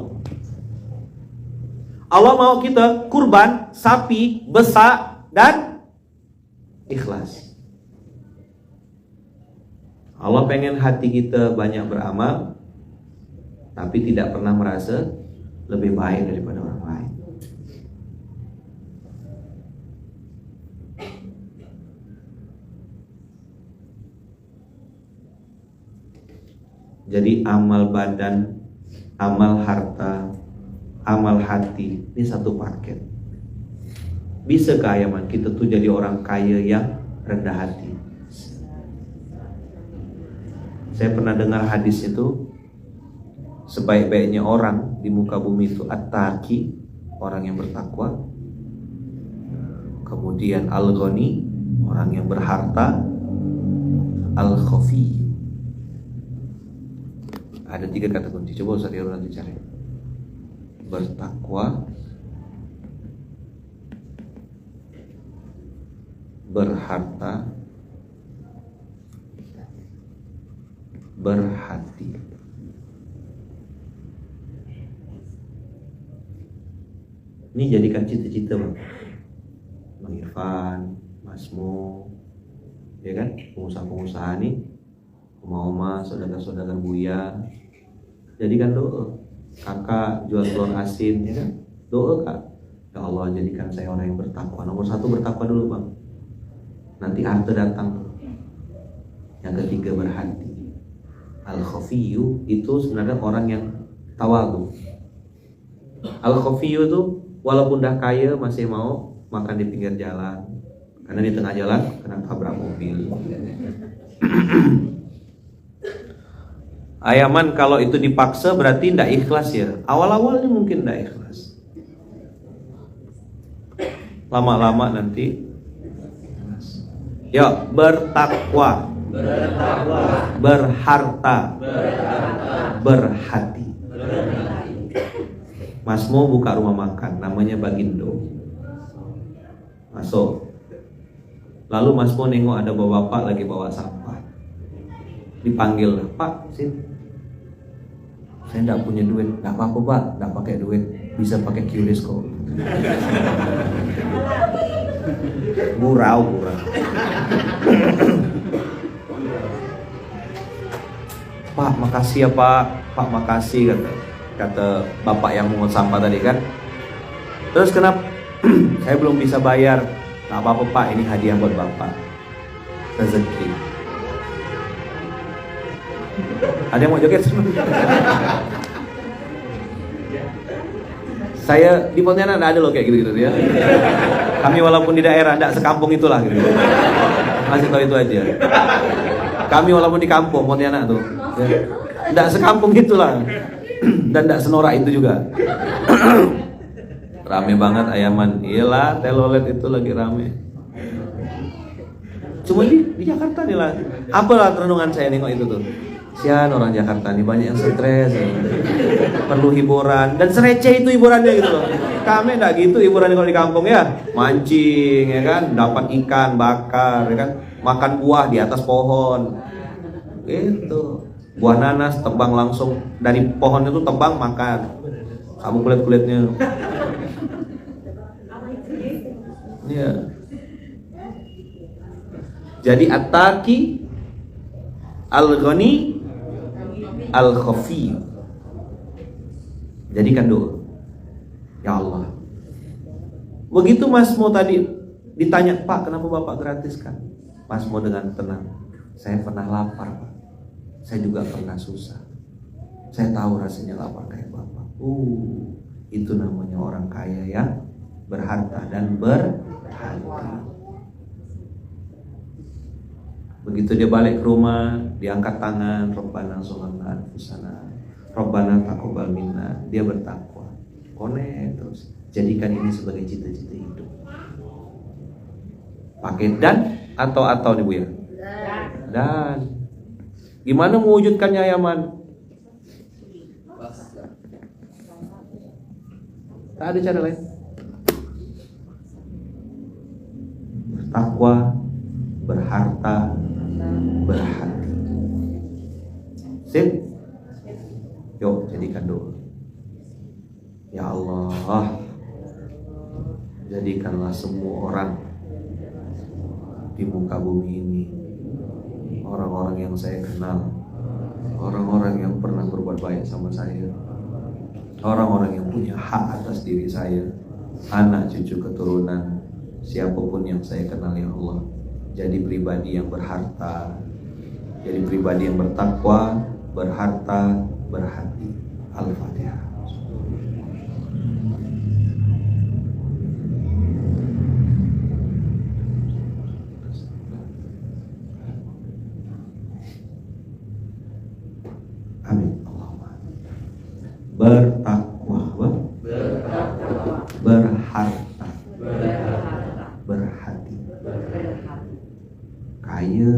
Allah mau kita kurban, sapi, besak dan ikhlas. Allah pengen hati kita banyak beramal, tapi tidak pernah merasa lebih baik daripada orang lain. Jadi amal badan, amal harta, amal hati, ini satu paket. Bisa ke Ayaman kita tuh jadi orang kaya yang rendah hati. Saya pernah dengar hadis itu, sebaik-baiknya orang di muka bumi itu at-taqi, orang yang bertakwa. Kemudian al-ghani, orang yang berharta. Al-khafi. Ada 3 kata kunci, coba Ustaz Irwan nanti cari. Bertakwa, berharta, berhati. Ini jadikan cita-cita Bang Irfan, Mas Mo, ya kan, pengusaha-pengusaha nih, oma-oma, saudara-saudara Buya. Jadikan doa. Kakak jual telur asin, ya kan? Doa kak, ya Allah jadikan saya orang yang bertakwa. Nomor 1 bertakwa dulu bang. Nanti harta datang. Yang ketiga berhati. Al-khafiyu itu sebenarnya orang yang tawadu. Al-khafiyu itu walaupun dah kaya masih mau makan di pinggir jalan, karena di tengah jalan kena tabrak mobil. Ayaman kalau itu dipaksa berarti tidak ikhlas ya. Awal-awalnya mungkin tidak ikhlas. Lama-lama nanti. Ya, bertakwa, berharta, berhati. Mas Mo buka rumah makan, namanya Bagindo. Masuk. Lalu Mas Mo nengok ada bapak lagi bawa sampah. Dipanggil, Pak, sini. Saya tidak punya duit. Tidak apa-apa Pak, tidak pakai duit, bisa pakai QRIS kok. Gurau. Pak, makasih ya Pak. Pak, makasih kata bapak yang mungut sampah tadi kan. Terus kenapa? Saya belum bisa bayar. Tidak apa-apa Pak, ini hadiah buat bapak. Rezeki. Ada yang mau joget? Saya di Pontianak ada loh kayak gitu-gitu ya. Kami walaupun di daerah tidak sekampung itulah gitu. Masih tahu itu aja. Kami walaupun di kampung Pontianak tuh, tidak sekampung itulah. Dan tidak senorak itu juga. Rame banget Ayaman. Iyalah, telolet itu lagi rame. Cuma di Jakarta nih lah. Apalah renungan saya nengok itu tuh. Sian orang Jakarta nih banyak yang stres, perlu hiburan dan sereceh itu hiburannya gitu loh. Kami enggak gitu hiburannya kalau di kampung ya, mancing ya kan, dapat ikan bakar ya kan, makan buah di atas pohon, gitu. Buah nanas tebang langsung dari pohon itu tebang makan, kamu kulit-kulitnya. Iya. Jadi at-taqi, al-ghani, al-khafi. Jadikan doa. Ya Allah. Begitu Mas Mo tadi ditanya, Pak kenapa Bapak gratiskan? Mas Mo dengan tenang, saya pernah lapar Pak. Saya juga pernah susah. Saya tahu rasanya lapar kayak Bapak. Itu namanya orang kaya ya, berharta dan berhati. Begitu dia balik ke rumah, diangkat tangan, Rabbana zalamna anfusana, Rabbana taqabbal minna. Dia bertakwa, konek terus. Jadikan ini sebagai cita-cita hidup. Pakai dan atau nih Bu ya? Dan. Gimana mewujudkannya ya Man? Tak ada cara lain. Bertakwa, berharta, berhati. Sip? Yuk jadikan doa. Ya Allah, jadikanlah semua orang di muka bumi ini, orang-orang yang saya kenal, orang-orang yang pernah berbuat baik sama saya, orang-orang yang punya hak atas diri saya, anak cucu keturunan, siapapun yang saya kenal ya Allah, jadi pribadi yang berharta, jadi pribadi yang bertakwa, berharta, berhati. Al-Fatihah. Amin. Allahumma. Bertakwa, berharta, berhati, kaya,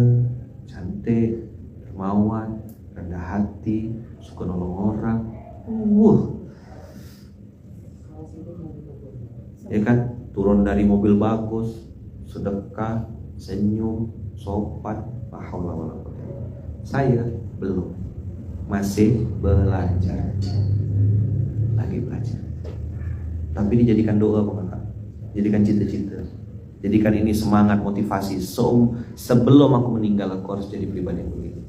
cantik, dermawan, rendah hati, suka nolong orang. Ya kan, turun dari mobil bagus, sedekah, senyum, sopan. Saya belum, masih belajar, lagi belajar. Tapi dijadikan doa Bapak, jadikan cita-cita, jadikan ini semangat, motivasi. Sebelum aku meninggal aku harus jadi pribadi yang begitu.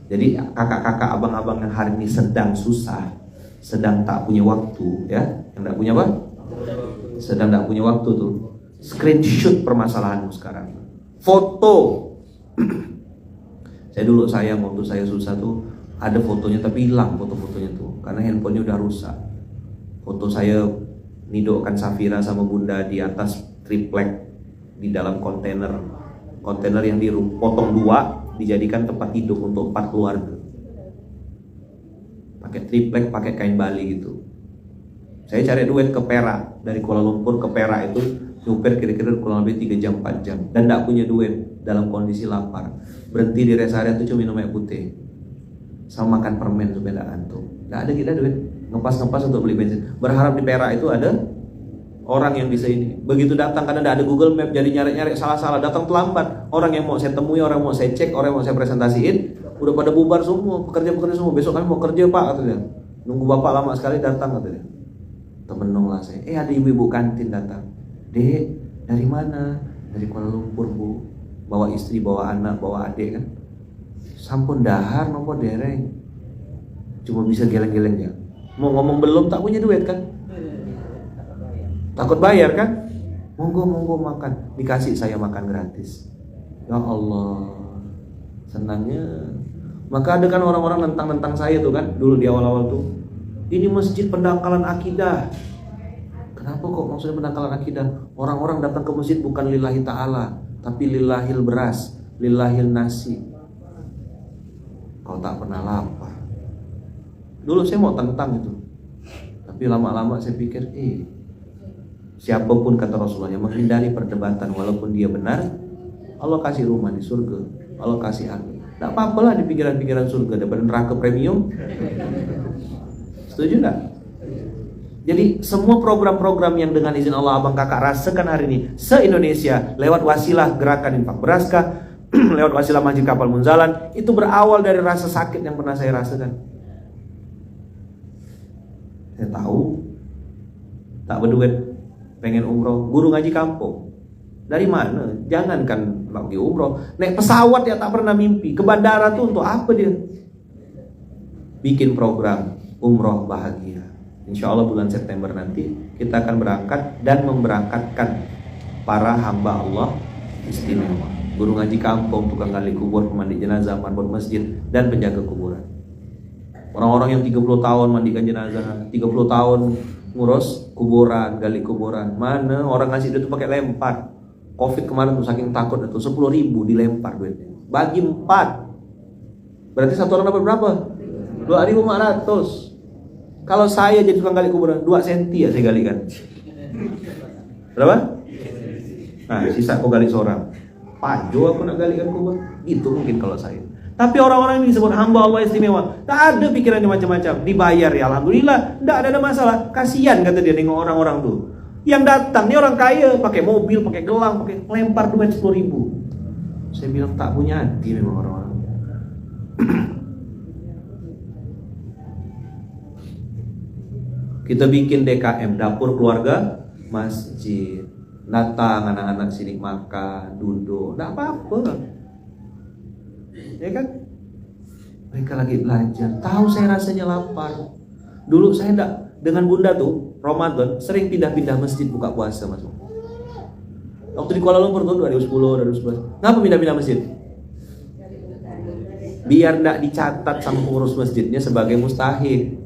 Jadi kakak-kakak, abang-abang yang hari ini sedang susah, sedang tak punya waktu, ya, yang tak punya apa? Sedang tak punya waktu tuh, screenshot permasalahanmu sekarang, foto. Saya waktu saya susah tuh ada fotonya tapi hilang foto-fotonya tuh karena handphonenya udah rusak. Foto saya nidokkan Safira sama Bunda di atas triplek di dalam kontainer yang dipotong dua dijadikan tempat hidup untuk 4 keluarga. Pakai triplek, pakai kain Bali gitu. Saya cari duit ke Perak, dari Kuala Lumpur ke Perak itu nyupir kira-kira kurang lebih 3 jam 4 jam dan tidak punya duit, dalam kondisi lapar. Berhenti di rest area itu cuma minum air putih sama makan permen supaya tidak ngantuk. Tidak ada kita duit, ngepas untuk beli bensin. Berharap di Perak itu ada orang yang bisa ini. Begitu datang karena tidak ada Google Map, jadi nyari-nyari salah-salah, datang terlambat. Orang yang mau saya temui, orang yang mau saya cek, orang yang mau saya presentasiin udah pada bubar semua, pekerja-pekerja semua. Besok kami mau kerja Pak, katanya. Nunggu Bapak lama sekali datang, katanya. Temenung lah saya. Ada ibu-ibu kantin datang. Dek, dari mana? Dari Kuala Lumpur Bu. Bawa istri, bawa anak, bawa adik kan. Sampun dahar nopo dereng. Cuma bisa geleng-geleng ya. Mau ngomong belum tak punya duit kan? Takut bayar kan? Monggo makan. Dikasih saya makan gratis. Ya Allah, senangnya. Maka ada kan orang-orang nentang saya tuh kan, dulu di awal-awal tuh. Ini masjid pendangkalan akidah. Kenapa kok maksudnya pendangkalan akidah? Orang-orang datang ke masjid bukan lillahi ta'ala, tapi lillahil beras, lillahil nasi. Kau tak pernah lapar. Dulu saya mau tentang itu, tapi lama-lama saya pikir, siapapun kata Rasulullah yang menghindari perdebatan walaupun dia benar, Allah kasih rumah di surga, Allah kasih angin. Tak apa-apalah di pikiran-pikiran surga daripada neraka premium. Setuju tak? Jadi semua program-program yang dengan izin Allah abang kakak rasakan hari ini se-Indonesia lewat wasilah gerakan infak beraskah, lewat wasilah Masjid Kapal Munzalan, itu berawal dari rasa sakit yang pernah saya rasakan. Saya tahu tak berduit, pengen umroh, guru ngaji kampung. Dari mana? Jangankan lagi umroh, naik pesawat ya tak pernah mimpi. Ke bandara tuh untuk apa dia? Bikin program umroh bahagia. Insya Allah bulan September nanti kita akan berangkat dan memberangkatkan para hamba Allah istimewa. Guru ngaji kampung, tukang gali kubur, pemandi jenazah, marbot masjid, dan penjaga kuburan. Orang-orang yang 30 tahun mandikan jenazah, 30 tahun ngurus kuburan, gali kuburan. Mana orang ngasih duit itu pakai lempar. Covid kemarin tuh saking takut itu 10.000 dilempar duitnya. Bagi 4. Berarti satu orang dapat berapa? 2.400. Kalau saya jadi tukang gali kuburan 2 senti ya saya galikan. Berapa? Nah, sisa aku gali seorang. Pajo aku nak galikan kubur. Itu mungkin kalau saya. Tapi orang-orang ini disebut hamba Allah istimewa. Tak ada pikirannya macam-macam. Dibayar ya alhamdulillah. Tak ada masalah. Kasihan kata dia nengok orang-orang tuh. Yang datang ini orang kaya, pakai mobil, pakai gelang, pakai lempar duit 10.000. Saya bilang tak punya hati memang orang-orang. Kita bikin DKM, dapur keluarga masjid. Datang anak-anak sini makan, duduk, enggak apa-apa. Ya kan? Mereka lagi belajar. Tahu saya rasanya lapar. Dulu saya enggak, dengan bunda tuh Ramadan sering pindah-pindah masjid buka puasa masuk. Waktu di Kuala Lumpur tuh 2010, 2011. Ngapa pindah-pindah masjid? Biar enggak dicatat sama pengurus masjidnya sebagai mustahik.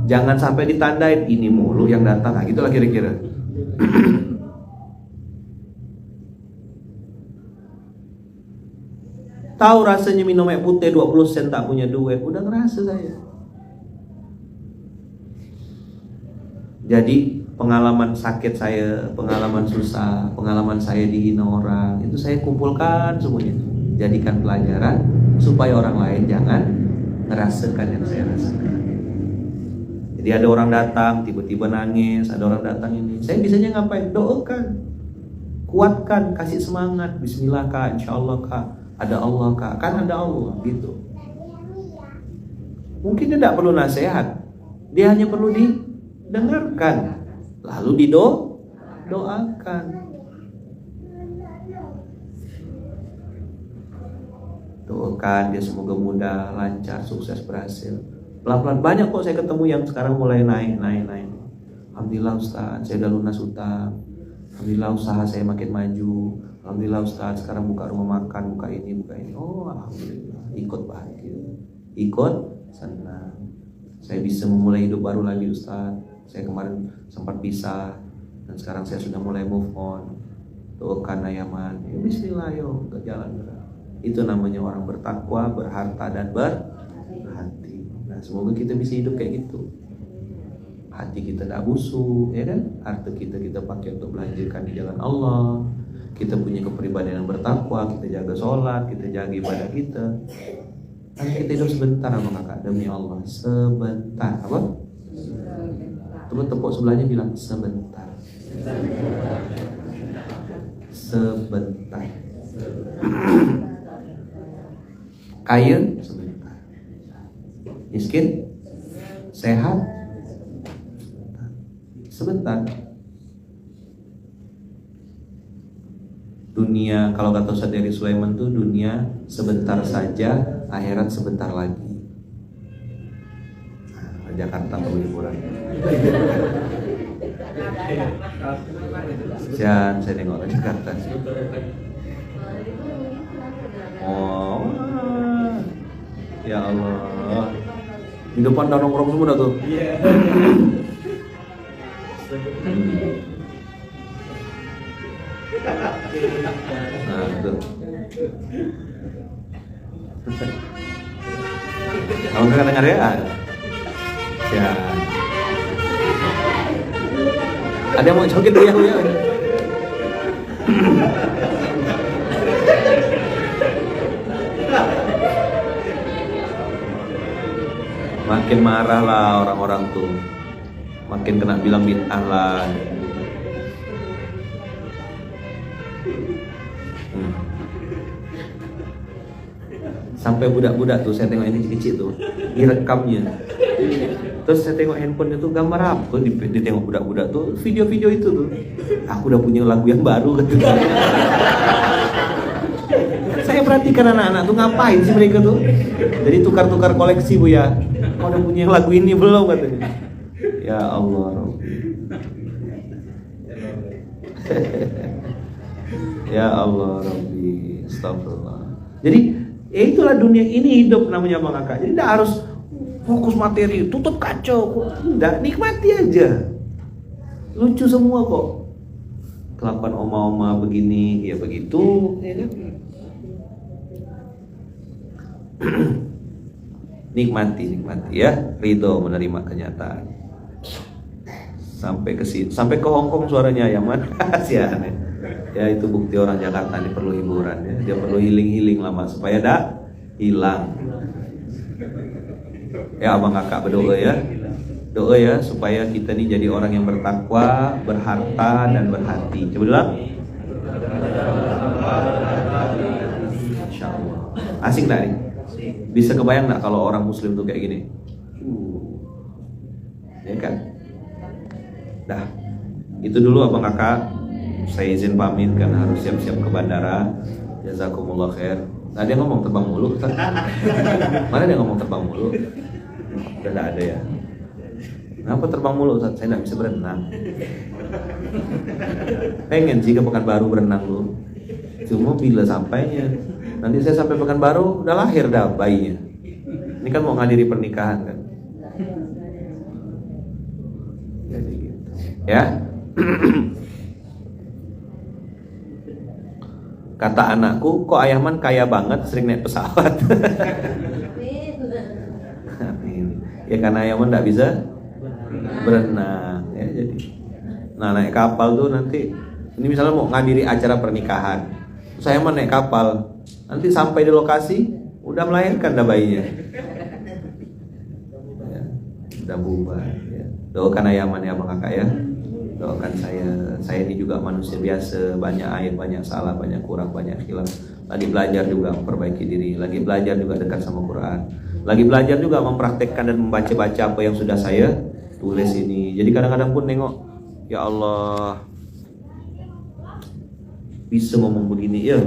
Jangan sampai ditandain ini mulu yang datang. Nah, gitulah kira-kira. Tahu rasanya minum air putih 20 sen tak punya duit. Udah ngerasa saya. Jadi pengalaman sakit saya, pengalaman susah, pengalaman saya dihina orang, itu saya kumpulkan semuanya. Jadikan pelajaran supaya orang lain jangan ngerasakan yang saya rasakan. Jadi ada orang datang tiba-tiba nangis, ada orang datang ini. Saya bisanya ngapain? Doakan, kuatkan, kasih semangat. Bismillah kak, insya Allah kak, ada Allah kak, kan ada Allah gitu. Mungkin dia tidak perlu nasihat, dia hanya perlu didengarkan, lalu didoakan. Doakan dia semoga mudah, lancar, sukses, berhasil. Pelan-pelan banyak kok saya ketemu yang sekarang mulai naik. Alhamdulillah Ustaz, saya udah lunas utang. Alhamdulillah usaha saya makin maju. Alhamdulillah Ustaz, sekarang buka rumah makan, buka ini. Oh alhamdulillah, ikut bahagia, ikut senang. Saya bisa memulai hidup baru lagi Ustaz. Saya kemarin sempat pisah dan sekarang saya sudah mulai move on. Doakan ayaman. Ya, bismillah yo, ke jalan berat. Itu namanya orang bertakwa, berharta dan berhati. Nah, semoga kita bisa hidup kayak gitu. Hati kita tidak busuk, ya kan? Harta kita pakai untuk belanjakan di jalan Allah. Kita punya kepribadian yang bertakwa, kita jaga sholat, kita jaga ibadah kita. Nanti kita hidup sebentar sama kakak, demi Allah, sebentar. Apa? Tepuk sebelahnya bilang sebentar. Sebentar. Kaya sebentar. Miskin, sehat, sebentar. Dunia, kalau kata Ustaz dari Sulaiman tuh dunia sebentar saja, akhirat sebentar lagi. Nah, Jakarta atau liburan. Saya nengok ke Jakarta. Oh, ya Allah. Di depan udah nongkrong semua tuh. Nah, tuh. Kalau nggak dengar ya? Ya. Ada yang mau joget ya? Makin marah lah orang-orang tuh, makin kena bilang bid'ah lah. Sampai budak-budak tuh saya tengok ini kecil tuh direkamnya. Terus saya tengok handphonenya tuh gambar apa ditengok budak-budak tuh video-video itu tuh. Aku udah punya lagu yang baru katanya. Saya perhatikan anak-anak tuh ngapain sih mereka tuh. Jadi tukar-tukar koleksi bu ya. Kau udah punya lagu ini belum katanya. Ya Allah Rabbi. Ya Allah Rabbi. Astagfirullah. Jadi itulah dunia ini hidup namanya Bang Kakak. Jadi tidak harus fokus materi, tutup kacau. Tidak, nikmati aja. Lucu semua kok. Kelakuan oma-oma begini, ya begitu, ya kan? Nikmati ya, ridho menerima kenyataan. Sampai ke sini, sampai ke Hongkong suaranya Yaman. Kasihan ya. Ya itu bukti orang Jakarta ini perlu hiburan ya. Dia perlu healing lama supaya tidak hilang. Ya Abang Kakak berdoa ya. Doa ya supaya kita ini jadi orang yang bertakwa, berharta dan berhati. Coba bilang. Insyaallah. Asik nggak nih? Bisa kebayang nggak kalau orang Muslim tuh kayak gini? Ya kan? Dah. Itu dulu Abang Kakak. Saya izin pamit karena harus siap-siap ke bandara. Jazakumullah khair. Nah dia ngomong terbang mulu. Mana dia ngomong terbang mulu? Udah nggak ada ya. Kenapa terbang mulu Ustaz? Saya nggak bisa berenang. Pengen sih ke Pekanbaru berenang dulu. Cuma bila sampainya. Nanti saya sampai Pekanbaru udah lahir dah bayinya. Ini kan mau ngadiri pernikahan kan. Jadi gitu. Ya. Kata anakku, kok Ayaman kaya banget sering naik pesawat. Ya karena Ayaman nggak bisa berenang ya, jadi nah naik kapal tuh nanti ini misalnya mau ngadiri acara pernikahan saya mau naik kapal nanti sampai di lokasi udah melahirkan dah bayinya ya, udah bubar ya. Doakan Ayaman ya Bang Kakak ya, doakan saya ini juga manusia biasa, banyak aib, banyak salah, banyak kurang, banyak hilaf, lagi belajar juga memperbaiki diri, lagi belajar juga dekat sama Quran, lagi belajar juga mempraktekkan dan membaca-baca apa yang sudah saya tulis ini. Jadi kadang-kadang pun nengok, ya Allah, bisa ngomong begini ya,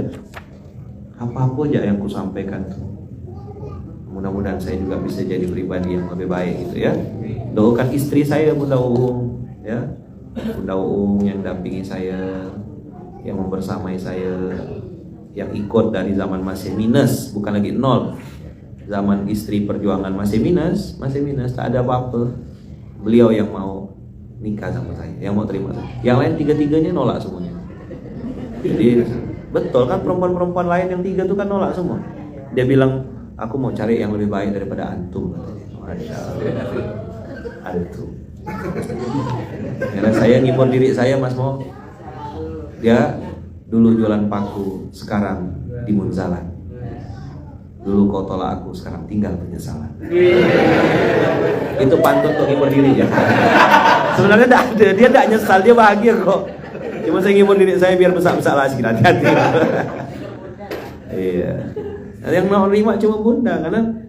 apa-apa aja yang ku sampaikan tuh. Mudah-mudahan saya juga bisa jadi pribadi yang lebih baik gitu ya. Doakan istri saya Bunda Uung ya, Bunda Uung yang dampingi saya, yang membersamai saya, yang ikut dari zaman masih minus, bukan lagi nol. Zaman istri perjuangan masih minus, tak ada apa-apa. Beliau yang mau nikah sama saya, yang mau terima saya. Yang lain tiga-tiganya nolak semuanya. Jadi betul kan perempuan-perempuan lain yang tiga itu kan nolak semua. Dia bilang, aku mau cari yang lebih baik daripada antum. Masya Allah. Antum. Karena saya ngibur diri saya Mas Mo. Dia dulu jualan paku, sekarang di Munzalan. Dulu kau tolak aku, sekarang tinggal penyesalan. Itu pantun untuk ngibur diri ya. Sebenarnya dia tidak nyesal, dia bahagia kok. Cuma saya ngibur diri saya biar besar-besar lagi, hati-hati. Iya. Yang mau nerima cuma Bunda, karena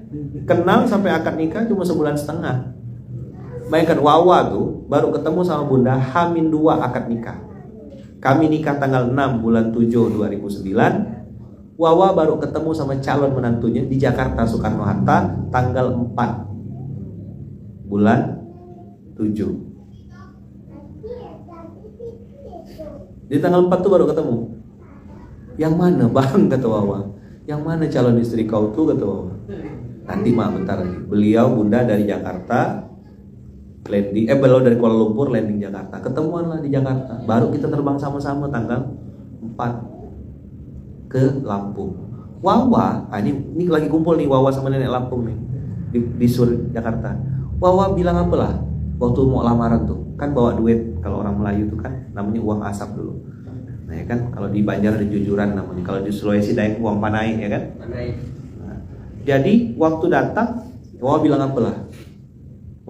kenal sampai akad nikah cuma sebulan setengah. Bayangkan Wawa tuh baru ketemu sama Bunda H-2 akad nikah. Kami nikah tanggal 6 bulan 7 2009. Wawa baru ketemu sama calon menantunya di Jakarta Soekarno-Hatta tanggal 4 bulan 7. Di tanggal 4 tuh baru ketemu. Yang mana Bang, kata Wawa. Yang mana calon istri kau tuh, kata Wawa. Nanti mak bentar lagi. Beliau Bunda dari Jakarta landing, beliau dari Kuala Lumpur landing Jakarta. Ketemuan lah di Jakarta. Baru kita terbang sama-sama tanggal 4 ke Lampung. Wawa, ini lagi kumpul nih Wawa sama nenek Lampung nih di Sur Jakarta. Wawa bilang apa lah waktu mau lamaran tuh, kan bawa duit, kalau orang Melayu tuh kan namanya uang asap dulu. Nah ya kan, kalau di Banjar ada jujuran namanya, kalau di Sulawesi Dayak uang panai ya kan. Nah, jadi waktu datang Wawa bilang apa lah,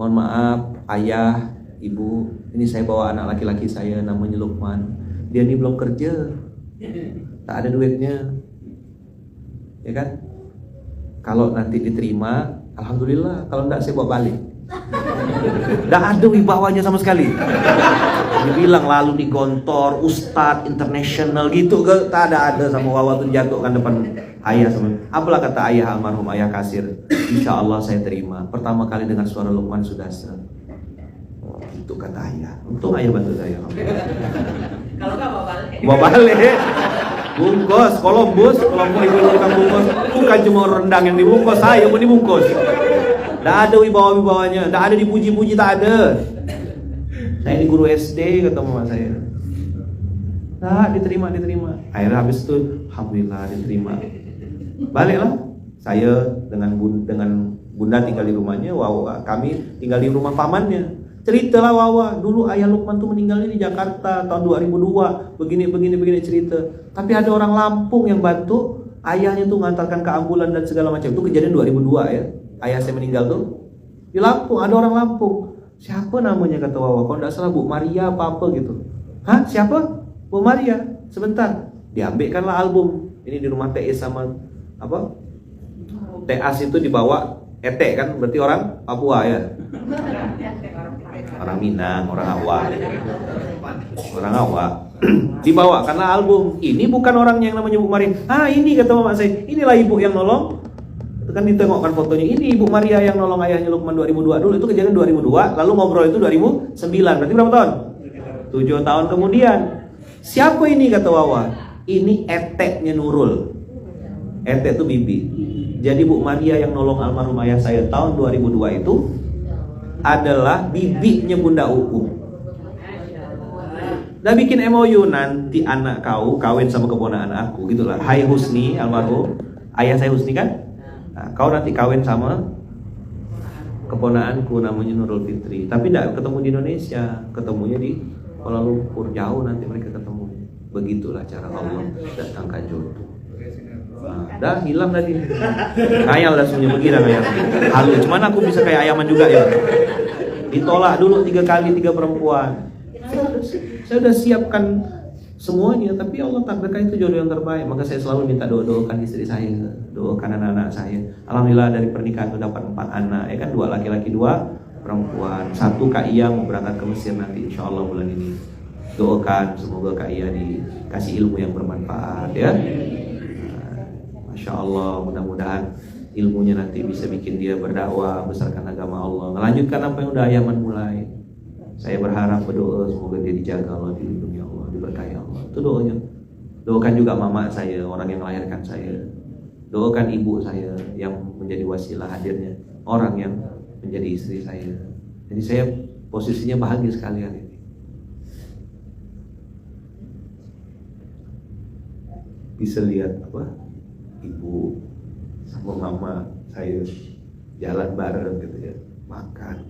mohon maaf ayah, ibu, ini saya bawa anak laki-laki saya namanya Lukman, dia ini belum kerja, tak ada duitnya, ya kan? Kalau nanti diterima, alhamdulillah. Kalau enggak saya bawa balik. Enggak ada wibawanya sama sekali. Dibilang lalu di gontor, ustadz internasional gitu, tak ada sama Wawa tuh jatuhkan depan ayah sama. Apalah kata ayah almarhum ayah Kasir, insya Allah saya terima. Pertama kali dengar suara Lukman Sudastra. Gitu kata ayah. Untung ayah bantu saya. Kalau nggak bawa balik. Bawa balik. Bungkus, Columbus, kalau mau ibu tukang bungkus, bukan cuma rendang yang dibungkus, saya pun dibungkus. Tidak ada wibawa-wibawanya, tidak ada dipuji-puji, tak ada. Saya di guru SD kata mama saya. Nah, diterima. Akhirnya habis itu, alhamdulillah diterima. Baliklah. Saya dengan bunda tinggal di rumahnya, Wawa kami tinggal di rumah pamannya. Ceritalah Wawa, dulu ayah Lukman tuh meninggalnya di Jakarta tahun 2002, begini cerita. Tapi ada orang Lampung yang bantu ayahnya tuh ngantarkan ke ambulan dan segala macam. Itu kejadian 2002 ya. Ayah saya meninggal tuh di Lampung, ada orang Lampung. Siapa namanya kata Wawa? Kalau tidak salah Bu Maria apa gitu. Hah? Siapa? Bu Maria. Sebentar. Diambilkanlah album. Ini di rumah TS sama apa? TAS itu dibawa Ete kan berarti orang Papua ya. Orang Minang, orang Awak. Dibawa karena album. Ini bukan orangnya yang namanya Bu Maria. Ah, ini kata mama saya. Inilah ibu yang nolong. Itu kan ditengokkan fotonya. Ini Ibu Maria yang nolong ayahnya Lukman 2002 dulu. Itu kejadian 2002. Lalu ngobrol itu 2009. Berarti berapa tahun? 7 tahun kemudian. Siapa ini kata Wawa? Ini eteknya Nurul. Etek itu bibi. Jadi Bu Maria yang nolong almarhum ayah saya tahun 2002 itu adalah bibinya Bunda Uku. Udah bikin MOU, nanti anak kau kawin sama keponakan aku gitulah. Hai Husni almarhum, ayah saya Husni kan? Nah, kau nanti kawin sama keponakanku namanya Nurul Fitri. Tapi tidak ketemu di Indonesia, ketemunya di Kuala Lumpur, jauh nanti mereka ketemu. Begitulah cara Allah datangkan jodoh. Nah, dah hilang tadi. Ngayal dah semuanya begini ngayal. Halu, cuman aku bisa kayak ayaman juga ya. Ditolak dulu 3 kali 3 perempuan. Saya udah siapkan semuanya, tapi Allah takdirkan itu jodoh yang terbaik. Maka saya selalu minta doakan istri saya, doakan anak-anak saya. Alhamdulillah dari pernikahan itu dapat 4 anak, ya kan 2 laki-laki 2 perempuan. 1 Kak Iya mau berangkat ke Mesir nanti insya Allah bulan ini. Doakan semoga Kak Iya dikasih ilmu yang bermanfaat ya. Masya Allah, mudah-mudahan ilmunya nanti bisa bikin dia berdakwah, besarkan agama Allah, melanjutkan apa yang udah Ayaman mulai. Saya berharap berdoa semoga dia dijaga Allah, dilindungi Allah, diberkahi Allah. Itu doanya. Doakan juga mama saya, orang yang melahirkan saya. Doakan ibu saya yang menjadi wasilah hadirnya orang yang menjadi istri saya. Jadi saya posisinya bahagia sekali hari ini. Bisa lihat apa? Ibu sama mama saya jalan bareng gitu ya, makan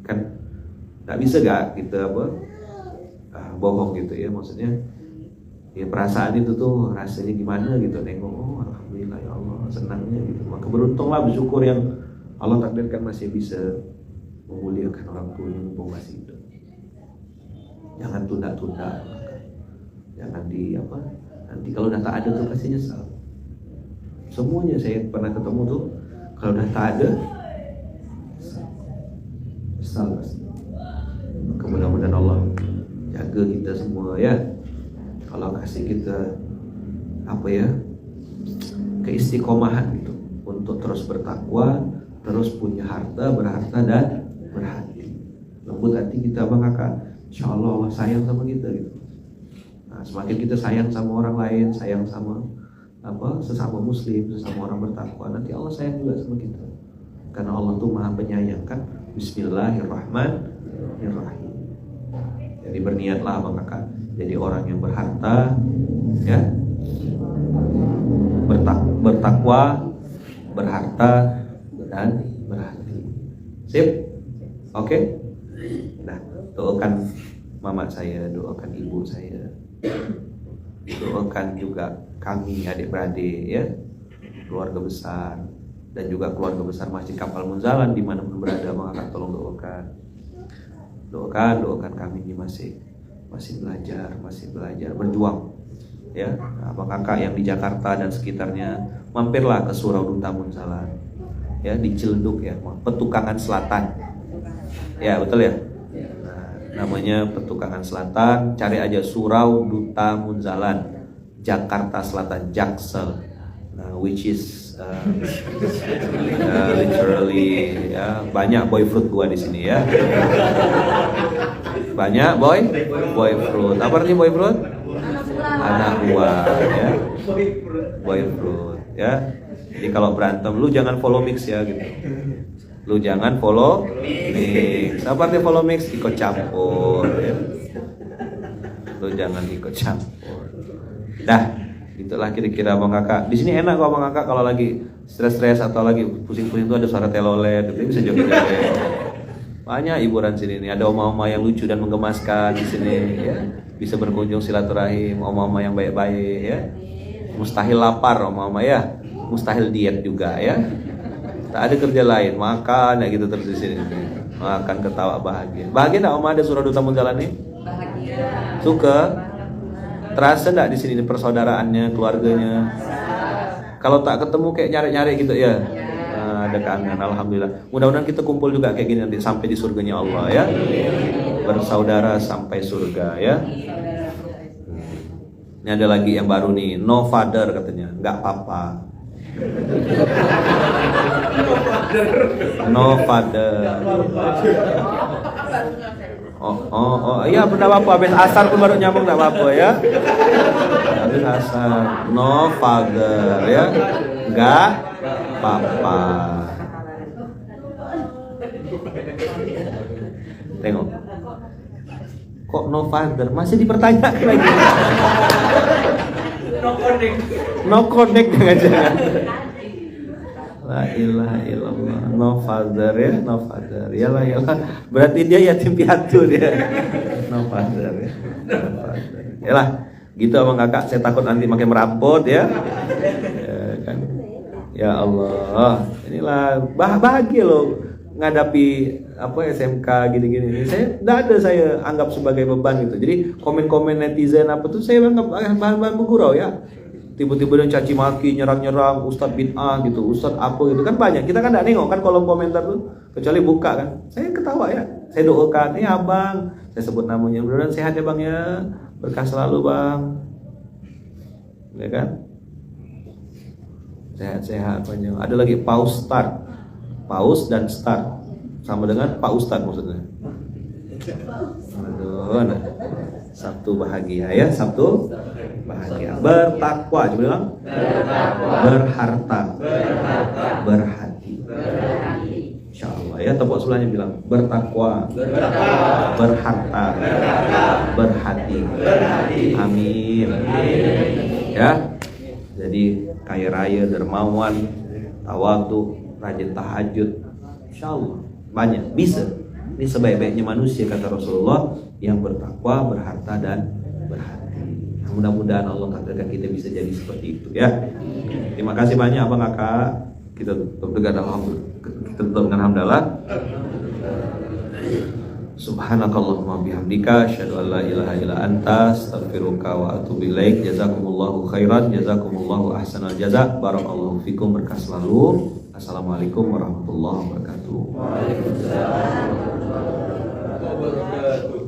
kan nggak bisa gak kita bohong gitu ya, maksudnya ya perasaan itu tuh rasanya gimana gitu, nengok oh alhamdulillah ya Allah senangnya gitu. Maka beruntunglah, bersyukur yang Allah takdirkan masih bisa memuliakan orang tua yang mumpung masih hidup. Jangan tunda-tunda, jangan nanti kalau udah tak ada tuh pasti nyesal. Semuanya saya pernah ketemu tuh kalau udah tak ada nyesal pasti. Maka mudah-mudahan Allah jaga kita semua ya. Kalau kasih kita keistiqomahan gitu untuk terus bertakwa, terus punya harta, berharta dan berhati. Lembut hati kita Bang Kakak. Insya Allah Allah sayang sama kita gitu. Nah, semakin kita sayang sama orang lain, sayang sama sesama muslim, sesama orang bertakwa, nanti Allah sayang juga sama kita. Karena Allah tuh Maha Penyayang kan. Bismillahirrahmanirrahim. Jadi berniatlah Bang Kakak jadi orang yang berharta ya. Bertakwa, berharta dan berhati. Sip? Oke? Nah, doakan mama saya, doakan ibu saya, doakan juga kami adik-beradik ya, keluarga besar dan juga keluarga besar Masjid Kapal Munzalan dimanapun berada, maka tolong doakan kami ini masih belajar berjuang ya. Abang kakak yang di Jakarta dan sekitarnya mampirlah ke Surau Duta Munzalan ya, di Ciledug ya, Petukangan Selatan ya, betul ya. Namanya Petukangan Selatan, cari aja Surau Duta Munzalan, Jakarta Selatan, Jaksel. which is literally ya, banyak boy fruit gua di sini ya. Banyak boy fruit. Apa artinya boy fruit? Anak buah ya. Boy fruit ya. Jadi kalau berantem lu jangan follow mix ya gitu. Lu jangan follow mix. Apa artinya follow mix? Ikut campur ya. Lu jangan ikut campur. Dah, itulah kira-kira Abang Kakak. Di sini enak kok Abang Kakak kalau lagi stres-stres atau lagi pusing-pusing tuh ada suara telolet, itu bisa joget-joget. Banyak hiburan sini nih, ada oma-oma yang lucu dan menggemaskan di sini ya. Bisa berkunjung silaturahim, oma-oma yang baik-baik ya. Mustahil lapar oma-oma ya. Mustahil diet juga ya. Tak ada kerja lain, makan ya gitu terus di sini. Makan, ketawa, bahagia. Bahagia enggak oma ada surah duta menjalani? Bahagia. Suka? Terasa enggak di sini persaudaraannya, keluarganya? Kalau tak ketemu kayak nyari-nyari gitu ya. Ada kangen, alhamdulillah. Mudah-mudahan kita kumpul juga kayak gini nanti sampai di surganya Allah ya. Bersaudara sampai surga ya. Ini ada lagi yang baru nih, no father katanya, nggak papa. No father. Oh, iya benar apa? Habis asar pun baru nyambung nggak apa-apa ya. Habis asar, no father ya, nggak papa. Tengok. Kok no father? Masih dipertanyakan lagi. No connect jangan-jangan. La ilaha illallah. No father ya, no father. Yalah. Berarti dia yatim piatu dia. No father ya. No father. Yalah, gitu Abang Kakak. Saya takut nanti makin merampot ya. Ya kan. Ya Allah. Inilah bahagia loh ngadapi SMK gini-gini. Saya anggap sebagai beban gitu. Jadi komen-komen netizen apa tuh saya anggap bahan-bahan bergurau ya. Tiba-tiba dia caci maki, nyerang-nyerang Ustadz bid'ah gitu, Ustadz apa gitu kan banyak. Kita kan enggak nengok kan kolom komentar tuh, kecuali buka kan. Saya ketawa ya. Saya doakan, Abang, saya sebut namanya, mudah-mudahan sehat ya Bang ya. Berkah selalu Bang. Ya kan? Sehat-sehat panjang. Ada lagi paus start. Paus dan start sama dengan Pak Ustadz maksudnya. Aduh, nah. Sabtu bahagia ya, Sabtu bahagia. Bertakwa, coba bilang. Berharta. Berhati. Insyaallah ya, tepuk sebelahnya bilang bertakwa. Berharta. Berhati. Amin. Ya. Jadi kaya raya, dermawan, tawadu, rajin tahajud. Insyaallah banyak bisa. Ini sebaik-baiknya manusia kata Rasulullah yang bertakwa, berharta dan berhati. Mudah-mudahan Allah katakan kita bisa jadi seperti itu ya. Terima kasih banyak Abang Kakak. Kita tutup dengan alhamdulillah. Subhanakallahumma bihamdika asyhadu an la ilaha illa anta astaghfiruka wa atubu ilaik. Jazakumullahu khairan, jazakumullahu ahsanal jazaa. Barakallahu fikum, berkah selalu. Assalamualaikum warahmatullahi wabarakatuh. Waalaikumsalam warahmatullahi wabarakatuh.